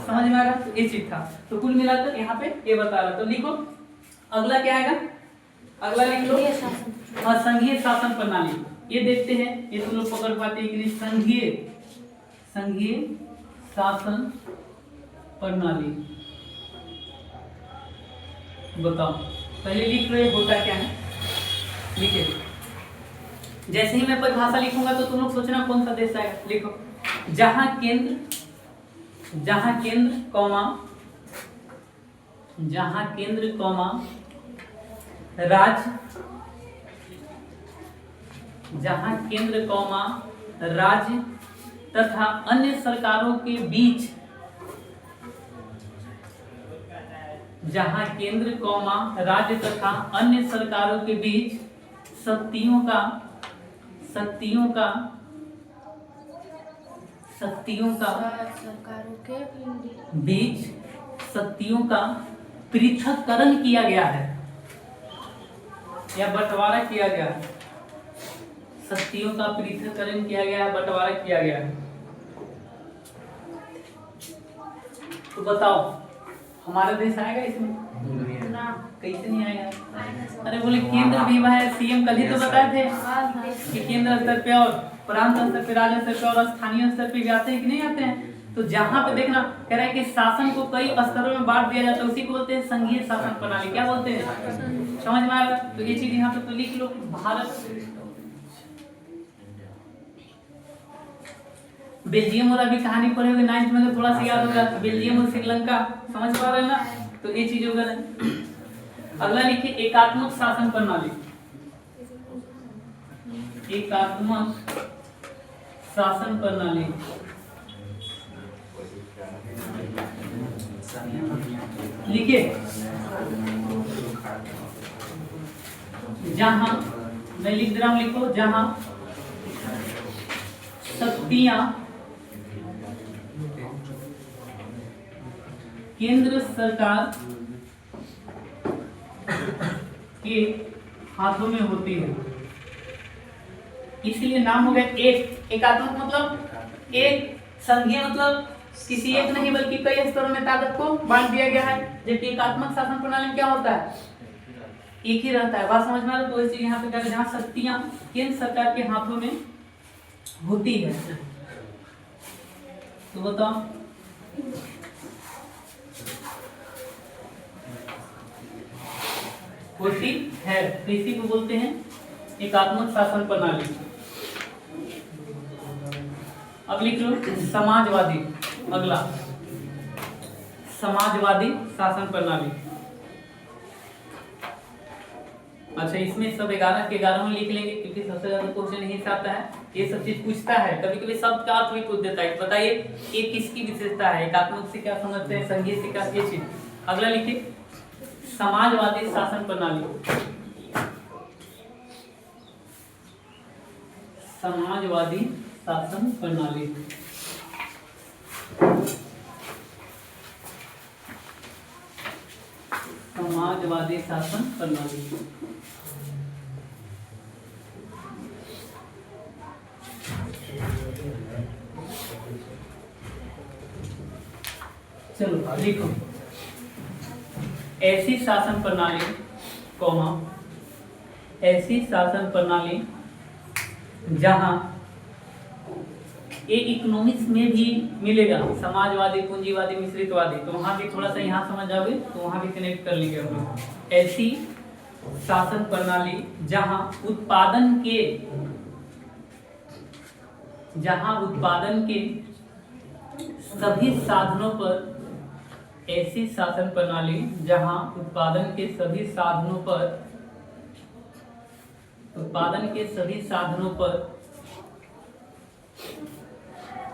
समझ में आ रहा? तो ये चीज था। तो कुल मिलाकर यहाँ पे ये बता रहा। तो लिखो अगला क्या आएगा? अगला लिख लो संघीय शासन प्रणाली। ये देखते हैं ये तुम लोग पकड़ पाते हैं कि नहीं। संघीय शासन प्रणाली बताओ, पहले लिख रहे होता क्या है, लिखे। जैसे ही मैं परिभाषा लिखूंगा तो तुम लोग सोचना कौन सा देश आएगा। लिखो जहां केंद्र कौमा राज्य, जहां केंद्र कौमा राज्य तथा अन्य सरकारों के बीच जहां केंद्र कौमा राज्य तथा अन्य सरकारों के बीच शक्तियों का सरकारों के बीच शक्तियों का पृथक्करण किया गया है या बंटवारा किया गया है। शक्तियों का पृथक्करण किया गया है, बंटवारा किया गया है। तो बताओ हमारा देश आएगा इसमें? ना कैसे नहीं आएगा? अरे बोले केंद्र भी है, सीएम कल ही तो बताए थे कि केंद्र स्तर पे और प्रांत स्तर पे, राज्य स्तर पे और स्थानीय स्तर पे भी आते हैं कि नहीं आते हैं। तो जहाँ पे देखना कह रहा है कि शासन को कई स्तरों में बांट दिया जाता है, उसी को बोलते हैं संघीय शासन प्रणाली। क्या बोलते हैं? समझ में आएगा? तो ये चीज यहाँ पे तो लिख लो। भारत बेल्जियम और अभी कहानी पढ़े 9th में तो थोड़ा सा याद होगा, बेल्जियम और श्रीलंका, समझ पा रहे हैं ना? तो ये चीज होगा। अगला लिखिए एकात्मक शासन प्रणाली। एकात्मक शासन प्रणाली लिखिए जहां, मैं लिख दे रहा हूं, लिखो जहां शक्तियां केंद्र सरकार के हाथों में होती है, इसलिए नाम हो गया एक। एकात्मक मतलब एक, संघीय मतलब किसी एक नहीं बल्कि कई स्तरों में ताकत को बांट दिया गया है। जबकि एकात्मक शासन प्रणाली में क्या होता है? एक ही रहता है। बात समझ में आ रहा है? तो इस यहाँ पे क्या, जहाँ शक्तियां केंद्र सरकार के हाथों में होती है। तो बताओ होती है, इसी को बोलते हैं एकात्मक शासन प्रणाली। अब लिख लो समाजवादी। अगला समाजवादी शासन प्रणाली। अच्छा इसमें सब 11 के 11 में लिख लेंगे क्योंकि सबसे ज्यादा क्वेश्चन यही से आता है। ये सब चीज पूछता है, कभी कभी शब्द का अर्थ भी पूछ देता है। बताइए ये किसकी विशेषता है? एकात्मक से क्या समझते हैं, संघीय से क्या? ये चीज। अगला लिखिए समाजवादी शासन प्रणाली। समाजवादी शासन प्रणाली। समाजवादी शासन प्रणाली। चलो लिखो ऐसी शासन प्रणाली कौमा ऐसी शासन प्रणाली जहां ये इकोनॉमिक्स में भी मिलेगा, समाजवादी, पूंजीवादी, मिश्रितवादी। तो वहां भी थोड़ा सा यहाँ समझ जाओगे तो वहां भी कनेक्ट कर लेंगे हम लोग। ऐसी शासन प्रणाली जहां उत्पादन के सभी साधनों पर, ऐसी शासन प्रणाली जहां उत्पादन के सभी साधनों पर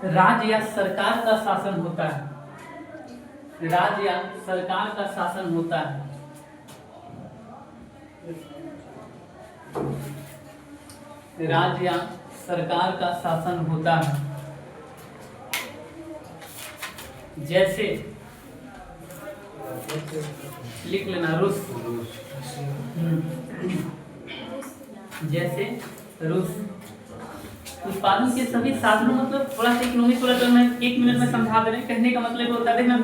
राज्य या सरकार का शासन होता है। राज्य या सरकार का शासन होता है। राज्य या सरकार का शासन होता है। जैसे लिख लेना रूस। जैसे रूस। उत्पादन के सभी साधनों मतलब थोड़ा सा इकोनॉमिक थोड़ा तो मैं 1 मिनट में समझा दे रहे हैं। कहने का मतलब होता है देखना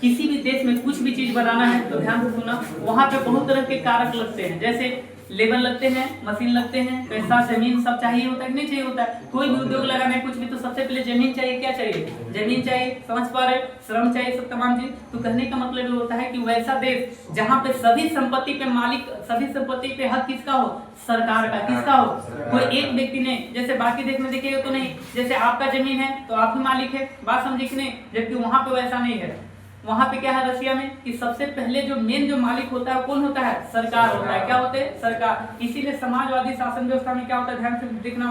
किसी भी देश में कुछ भी चीज बनाना है तो ध्यान से सुना, वहां पे बहुत तरह के कारक लगते हैं। जैसे लेबर लगते हैं, मशीन लगते हैं, पैसा, जमीन सब चाहिए होता है कि नहीं चाहिए होता है। कोई भी उद्योग लगाना है कुछ भी तो सबसे पहले जमीन चाहिए। क्या चाहिए? जमीन चाहिए। समझ पा रहे? श्रम चाहिए, सब तमाम चीज। तो कहने का मतलब ये होता है कि वैसा देश जहाँ पे सभी संपत्ति पे मालिक, सभी संपत्ति पे हक किसका हो? सरकार का। किसका हो? कोई एक व्यक्ति ने, जैसे बाकी देश में देखिएगा तो नहीं, जैसे आपका जमीन है तो आप ही मालिक है। बात समझे कि नहीं? जबकि वहां पे वैसा नहीं है। वहां पे क्या है रशिया में कि सबसे पहले जो मेन जो मालिक होता है कौन होता है? सरकार होता है। क्या होते हैं? सरकार। इसीलिए समाजवादी शासन व्यवस्था में क्या होता है? ध्यान से देखना,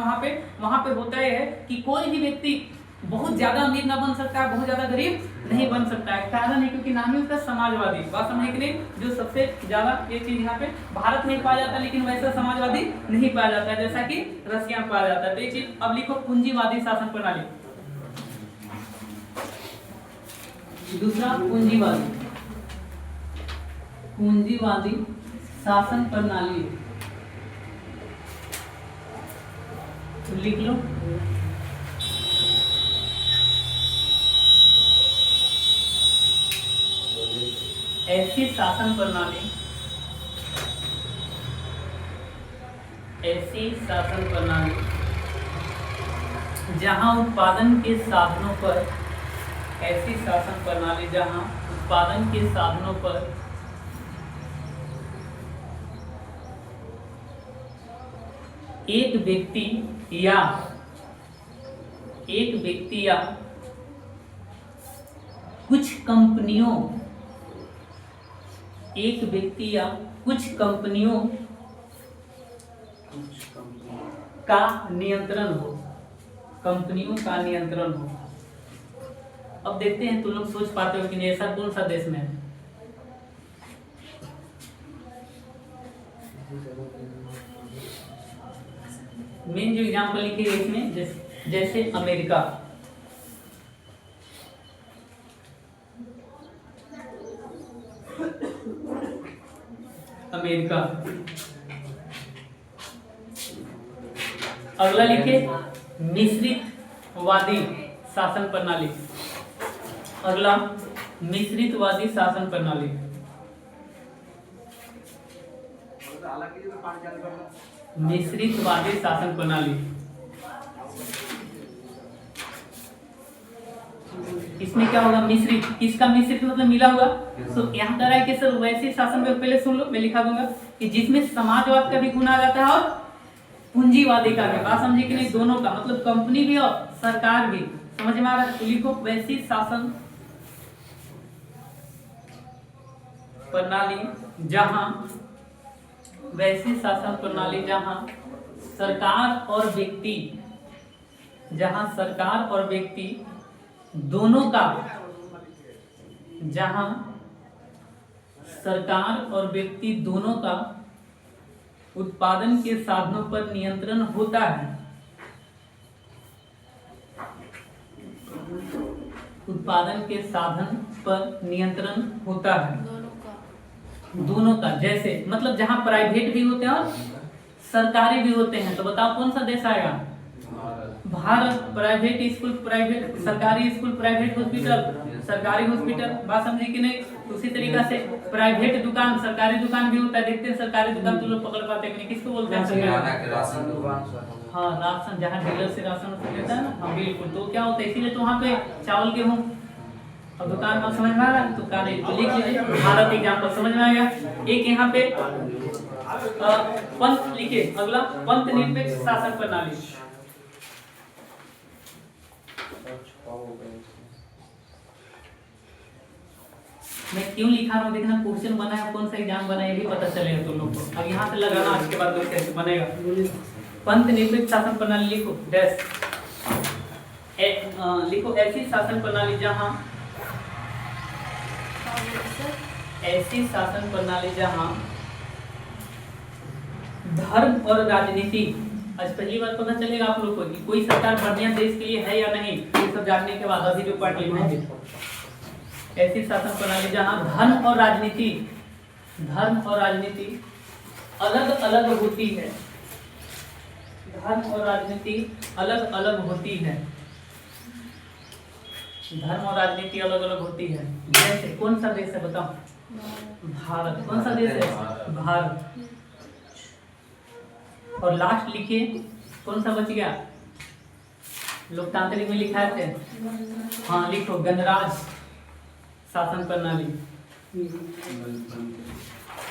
वहां पे होता है कि कोई भी व्यक्ति बहुत ज्यादा अमीर ना बन सकता है, बहुत ज्यादा गरीब नहीं बन सकता है। कारण है क्योंकि नाम है उसका समाजवादी। बात समझे कि नहीं? जो सबसे ज्यादा ये चीज यहाँ पे भारत में पाया जाता है, लेकिन वैसा समाजवादी नहीं पाया जाता है जैसा कि रशिया में पाया जाता है। तो ये चीज अब लिखो पूंजीवादी शासन प्रणाली। दूसरा पूंजीवादी, पूंजीवादी शासन प्रणाली लिख लो। ऐसी शासन प्रणाली, ऐसी शासन प्रणाली जहां उत्पादन के साधनों पर, ऐसी शासन प्रणाली जहां उत्पादन के साधनों पर एक व्यक्ति या कुछ कंपनियों, एक व्यक्ति या कुछ कंपनियों का नियंत्रण हो, कंपनियों का नियंत्रण हो। अब देखते हैं तुम लोग सोच पाते हो कि नहीं ऐसा कौन सा देश में है। मेन जो एग्जाम्पल लिखे गए इसमें जैसे अमेरिका, अमेरिका। अगला लिखे मिश्रितवादी शासन प्रणाली। अगला मिश्रितवादी शासन प्रणाली। मिश्रितवादी शासन प्रणाली इसमें क्या होगा? मिश्रित, किसका मिश्रित मतलब मिला हुआ। तो यहाँ कह रहा है कि सर वैसी शासन में, पहले सुन लो मैं लिखा दूंगा कि जिसमें समाजवाद का भी गुण आ जाता है और पूंजीवादी का भी। बात समझे कि नहीं? दोनों का मतलब कंपनी भी और सरकार भी। समझ में आ रहा है? तो लिखो वैसी शासन प्रणाली जहां, वैसी शासन प्रणाली जहां सरकार और व्यक्ति, जहां सरकार और व्यक्ति दोनों का, जहां सरकार और व्यक्ति दोनों का उत्पादन के साधनों पर नियंत्रण होता है, उत्पादन के साधन पर नियंत्रण होता है दोनों का। जैसे मतलब जहां प्राइवेट भी होते हैं और सरकारी भी होते हैं। तो बताओ कौन सा देश आएगा? भारत। प्राइवेट स्कूल, प्राइवेट सरकारी स्कूल, प्राइवेट हॉस्पिटल, सरकारी हॉस्पिटल। बात समझे कि नहीं? उसी तरीका से प्राइवेट दुकान, सरकारी दुकान भी होता है। देखते हैं सरकारी दुकान तुम लोग पकड़ पाते हैं कि नहीं? किसको बोलते हैं? हाँ, राशन, जहाँ डीलर से राशन लेता है ना। हाँ बिल्कुल। तो क्या होता है, इसीलिए तो वहाँ पे चावल गेहूँ और दुकान में समझ में आ रहा है। तो लिख लीजिए भारत एग्जाम्पल, समझ में आएगा। एक यहाँ पे पंत लिखे। अगला पंत निरपेक्ष शासन प्रणाली। मैं क्यों लिखा रहा हूँ देखना, क्वेश्चन बना है, कौन सा एग्जाम बना है ये भी पता चलेगा तुम लोग को। अब यहाँ से लगाना, इसके बाद कैसे बनेगा। पंत निरपेक्ष शासन प्रणाली लिखो डैश, लिखो ऐसी शासन प्रणाली जहाँ, ऐसी शासन प्रणाली जहाँ धर्म और राजनीति, आज पहली बार पता चलेगा आप लोग को कि कोई सरकार बढ़िया देश के लिए है या नहीं। ये सब जानने के बाद अभी जो पार्ट लिखेंगे। ऐसी शासन प्रणाली जहाँ धर्म और राजनीति, धर्म और राजनीति अलग अलग होती है, धर्म और राजनीति अलग अलग होती है, धर्म और राजनीति अलग अलग होती है। जैसे कौन सा देश है बताओ? भारत। कौन सा देश है? भारत। और लास्ट लिखिए कौन सा बच गया? लोकतांत्रिक में लिखा है। हाँ लिखो गणराज शासन प्रणाली,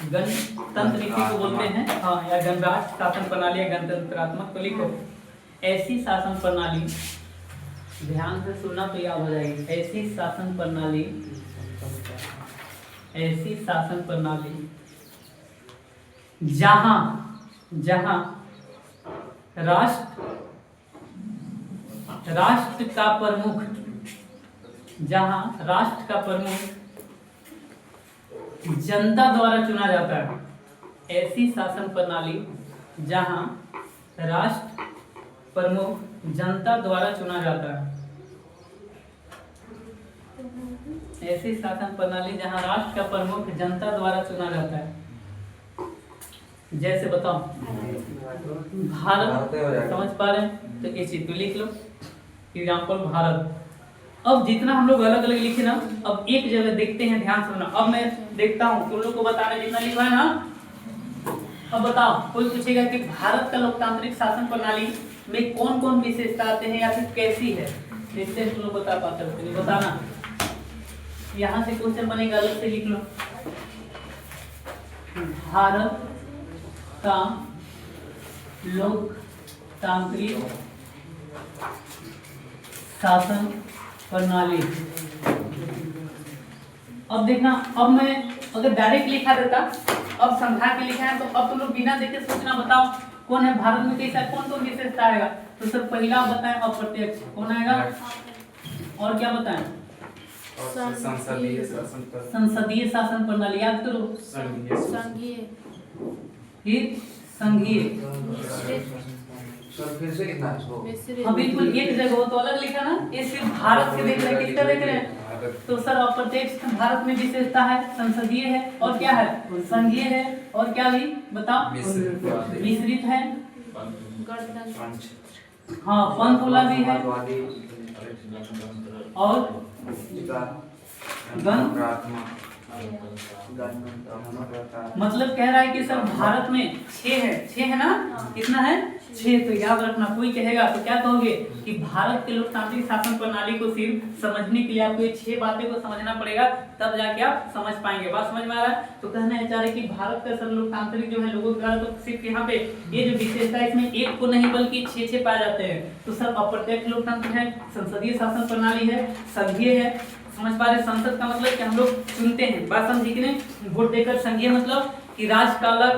गणतंत्र नीति को बोलते हैं। हाँ, या गणराज शासन प्रणाली या गणतंत्रात्मक। तो लिखो ऐसी शासन प्रणाली, ध्यान से सुनना तो याद हो जाएगी। ऐसी शासन प्रणाली, ऐसी शासन प्रणाली जहां, जहां राष्ट्र राष्ट्र का प्रमुख, जहां राष्ट्र का प्रमुख जनता द्वारा चुना जाता है, ऐसी शासन प्रणाली जहां राष्ट्र प्रमुख जनता द्वारा चुना जाता है, ऐसी शासन प्रणाली जहां राष्ट्र का प्रमुख जनता द्वारा चुना जाता है। जैसे बताओ, भारत, समझ पा रहे हैं? तो ये चीज तो लिख लो, एग्जाम्पल भारत। अब जितना हम लोग अलग अलग लिखे ना, अब एक जगह देखते हैं, ध्यान सुनना। अब मैं देखता हूँ, तुम लोग को बताना जितना लिखा है ना। अब बताओ, कोई पूछेगा कि भारत का लोकतांत्रिक शासन प्रणाली में कौन कौन विशेषता आते हैं या फिर कैसी है, इससे तुम लोग बता पाते हो नहीं, बताना। यहाँ से क्वेश्चन बनेगा, अलग से लिख लो। भारत का लोकतांत्रिक शासन प्रणाली। अब देखना, अब मैं अगर डायरेक्ट लिखा देता, अब समझा के लिखा है, तो अब तुम लोग बिना देखे सोचना, बताओ कौन है भारत में, कैसा कौन कौन विशेषता आएगा। तो सर पहला बताएं, अप्रत्यक्ष कौन आएगा, और क्या बताएं, संसदीय शासन प्रणाली। याद करो, संघीय, फिर संघीय। हाँ बिल्कुल, एक जगह हो तो अलग लिखा ना, ये सिर्फ भारत से देख रहे हैं, किसका देख रहे हैं। तो सर अप्रत्यक्ष भारत में विशेषता है, संसदीय है, और क्या है, संघीय है, और क्या भी बताओ, मिश्रित है, हाँ पंथवाला भी है, और मतलब कह रहा है कि सर भारत में 6 है ना, कितना है, 6। तो याद रखना, कोई कहेगा तो क्या कहोगे कि भारत के लोकतांत्रिक शासन प्रणाली को सिर्फ समझने के लिए आपको ये 6 बातें को समझना पड़ेगा, तब जाके आप समझ पाएंगे। बात समझ में आ रहा है? तो कहना है चाह रहे कि भारत का सर लोकतांत्रिक जो है लोगों द्वारा, तो सिर्फ यहाँ पे ये जो विशेषता है, इसमें एक को नहीं बल्कि 6 पाए जाते हैं। तो सर अप्रत्यक्ष लोकतंत्र है, संसदीय शासन प्रणाली है, संघीय है, समझ पा रहे, संसद का मतलब कि हम लोग चुनते हैं, बात समझी कि नहीं, वोट देकर। संघीय मतलब कि राज्य का अलग,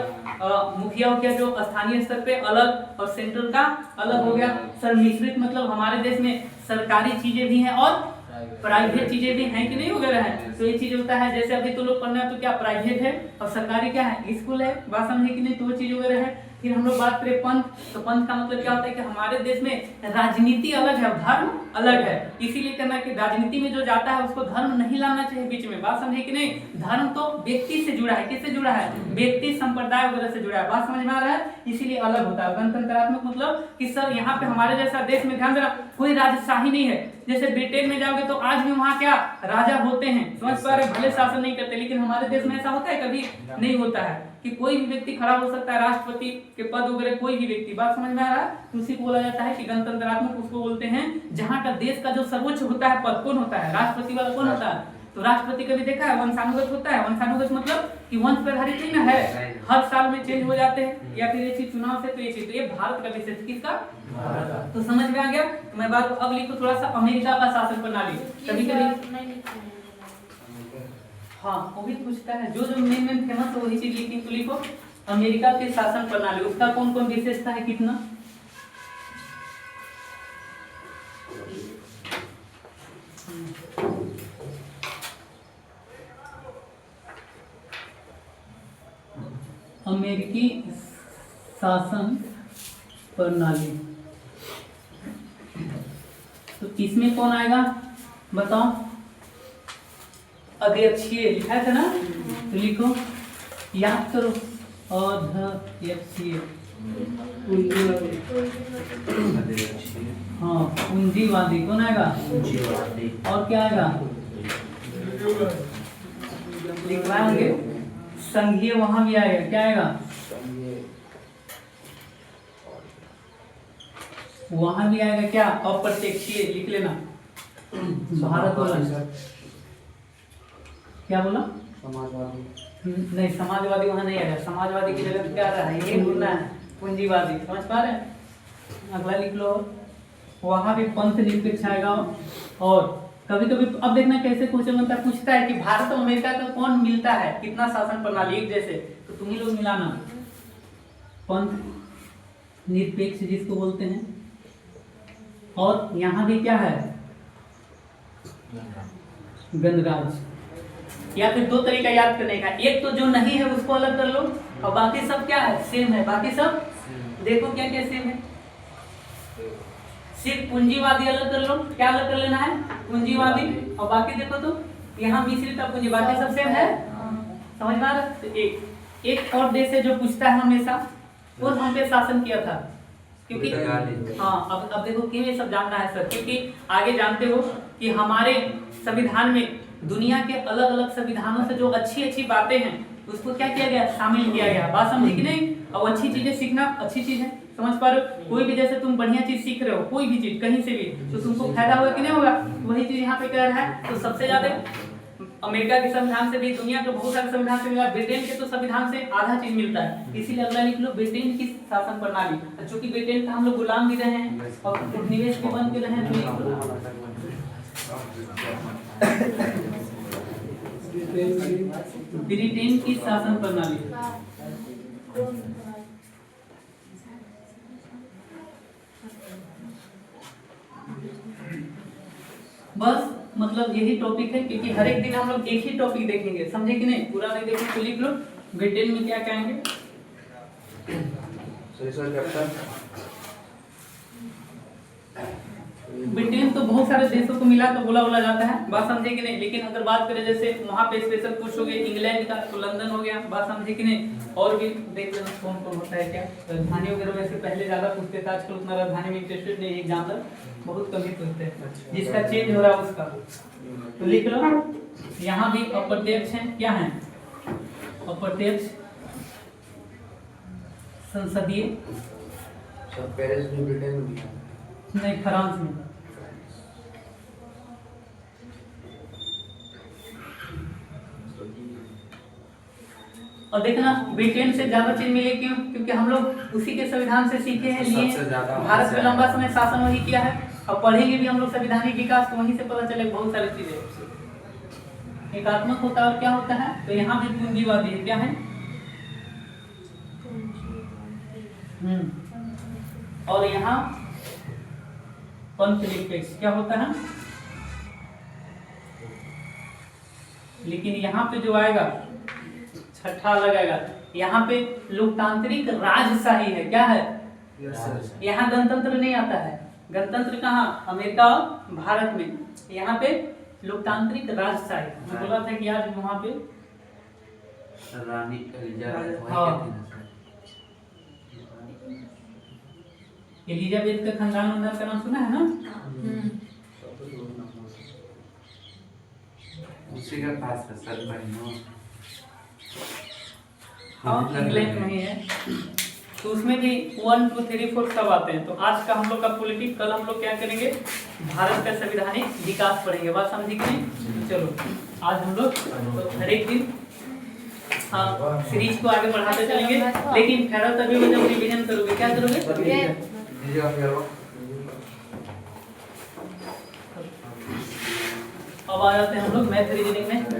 मुखिया हो गया जो स्थानीय स्तर पे अलग, और सेंट्रल का अलग हो गया। सर मिश्रित मतलब हमारे देश में सरकारी चीजें भी हैं और प्राइवेट चीजें भी हैं कि नहीं वगैरह है। तो ये चीज होता है, जैसे अभी तो लोग पढ़ना है तो क्या प्राइवेट है और सरकारी क्या है, स्कूल है, बात समझे कि नहीं, तो वो चीज वगैरह है। फिर हम लोग बात करें पंथ, तो पंथ का मतलब क्या होता है कि हमारे देश में राजनीति अलग है, धर्म अलग है, इसीलिए कहना कि राजनीति में जो जाता है उसको धर्म नहीं लाना चाहिए बीच में, बात समझे कि नहीं। धर्म तो व्यक्ति से जुड़ा है, किससे जुड़ा है, व्यक्ति संप्रदाय वगैरह से जुड़ा है, बात समझ में आ रहा है, इसीलिए अलग होता है। गणतंत्रात्मक मतलब कि सर यहाँ पे हमारे जैसा देश में ध्यान देना, कोई राजशाही नहीं है। जैसे ब्रिटेन में जाओगे तो आज भी वहाँ क्या राजा होते हैं, समझ पा रहे, भले शासन नहीं करते, लेकिन हमारे देश में ऐसा होता है, कभी नहीं होता है कि कोई भी व्यक्ति खड़ा हो सकता है राष्ट्रपति के पद वगैरह, कोई भी व्यक्ति, बात समझ में आ रहा है। तो उसी को बोला जाता है कि गणतंत्रात्मक उसको बोलते हैं जहाँ का देश का जो सर्वोच्च होता है पद कौन होता है, राष्ट्रपति वाला कौन होता है। तो राष्ट्रपति कभी देखा है, वंशानुगत होता है, वंशानुगत मतलब कि वंश पर आधारित ही ना है, हर साल में चेंज हो जाते हैं, या फिर ये चीज चुनाव से, तो ये चीज, तो ये भारत का विशेष, किसका, तो समझ में आ गया। तो मैं बात अब लिखूं थोड़ा सा अमेरिका का शासन प्रणाली, कभी कभी हाँ वो भी पूछता है, जो जो मेन फेमस है वही चीज लिखी, तो लिखो अमेरिका की शासन प्रणाली, उसका कौन कौन विशेषता है, कितना। अमेरिकी शासन प्रणाली, तो इसमें कौन आएगा बताओ, अध्यक्षीय लिखा था ना, तो लिखो, याद करो, अध्यक्षीय, हाँ पूंजीवादी कौन आएगा, और क्या आएगा, लिखवाएंगे, संघीय वहां भी आएगा, क्या आएगा, वहां भी आएगा क्या, अप्रत्यक्षीय, लिख लेना, भारत वाला, क्या बोला, समाजवादी नहीं, समाजवादी वहां नहीं आएगा, समाजवादी की जगह क्या आ रहा है, ये बोलना है पूंजीवादी, समझ पा रहे हैं। अगला लिख लो, वहां भी पंथ निरपेक्ष आएगा। और कभी कभी अब देखना कैसे क्वेश्चन बनता है, पूछता है कि भारत और अमेरिका का कौन मिलता है, कितना शासन प्रणाली एक जैसे, तो तुम ही लोग मिलाना, पंथ निरपेक्ष जिसको बोलते हैं, और यहाँ भी क्या है, गणराज्य। या फिर दो तरीका याद करने का, एक तो जो नहीं है उसको अलग कर लो और बाकी सब क्या है, सेम है। बाकी सब देखो क्या क्या सेम है। सिर्फ पूंजीवादी अलग कर लो, क्या अलग कर लेना है, पूंजीवादी, और बाकी देखो तो यहाँ मिश्रित पूंजी, बाकी सब सेम है। समझ में आ रहा है? तो एक और देश है जो पूछता है हमेशा, वो हम पे शासन किया था, क्योंकि हाँ अब देखो क्यों ये सब जानना है सर, क्योंकि आगे जानते हो कि हमारे संविधान में दुनिया के अलग अलग संविधानों से जो अच्छी अच्छी बातें हैं उसको क्या किया गया, शामिल किया गया। बात समझी कि नहीं? और अच्छी चीजें सीखना अच्छी चीज है, समझ पा रहे हो? कोई भी जैसे तुम बढ़िया चीज सीख रहे हो, कोई भी चीज कहीं से भी, तो तुमको फायदा होगा कि नहीं होगा, वही चीज यहाँ पे कह रहा है। तो सबसे ज्यादा अमेरिका के संविधान से भी, दुनिया के बहुत सारे संविधान से मिला, ब्रिटेन के तो संविधान से आधा चीज मिलता है, इसीलिए अगला लिख लो ब्रिटेन की शासन प्रणाली। चूंकि ब्रिटेन का हम लोग गुलाम भी रहे हैं और उपनिवेश भी बन के रहे हैं, ब्रिटेन की शासन प्रणाली। बस मतलब यही टॉपिक है, क्योंकि हर एक दिन हम लोग एक ही टॉपिक देखेंगे, समझे कि नहीं? पूरा नहीं देखेंगे तो लिख लो ब्रिटेन में क्या कहेंगे। ब्रिटेन तो बहुत सारे देशों को मिला तो बोला जाता है, बात समझे कि नहीं? लेकिन अगर बात करें जैसे वहाँ पे स्पेशल पूछोगे इंग्लैंड का तो लंदन हो गया, बात समझे कि नहीं? और भी देख लेना कौन कौन होता है क्या, राजधानी वगैरह वैसे पहले ज्यादा पूछते थे, आजकल उतना राजधानी में इंटरेस्टेड नहीं, एग्जाम्पल बहुत कम ही पूछते हैं, जिसका चेंज हो रहा है उसका। तो लिख लो यहाँ भी अप्रत्यक्ष है, क्या है, अप्रत्यक्ष संसदीय, पेरिस में ब्रिटेन में नहीं फ्रांस में। और देखना ब्रिटेन से ज्यादा चीज मिले क्यों, क्योंकि हम लोग उसी के संविधान से सीखे हैं, लिए भारत में लंबा समय शासन वही किया है, और पढ़ेंगे भी हम लोग संविधानिक विकास, तो वहीं से पता चले बहुत सारी चीजें। एकात्मक होता है और क्या होता है, तो यहाँ भी पूंजीवादी है, क्या है, और यहाँ कॉन्फ्लिक्ट क्या होता है। लेकिन यहाँ पे जो आएगा छठा लगाएगा, यहाँ पे लोकतांत्रिक राजशाही है, क्या है, यहाँ गणतंत्र नहीं आता है। गणतंत्र कहाँ, अमेरिका और भारत में, यहाँ पे लोकतांत्रिक राजशाही। मैं बोला था कि आज वहाँ पे रानी एलिजाबेथ का खानदान का नाम सुना है ना? उसी के पास है सर बहनों। हाँ इंग्लैंड में ही है, तो उसमें भी 1 2 3 4 सब आते हैं। तो आज का हम लोग का पॉलिटिक्स, कल हम लोग क्या करेंगे, भारत का संवैधानिक विकास पढ़ेंगे, बात समझी कि नहीं? चलो आज हम लोग तो हर एक दिन हाँ सीरीज को आगे बढ़ाते चलेंगे, लेकिन ठहरा तभी वो जब रिवीजन करोगे, क्या करोगे? अब आ जाते हैं हम लोग मैथ रीजनिंग में।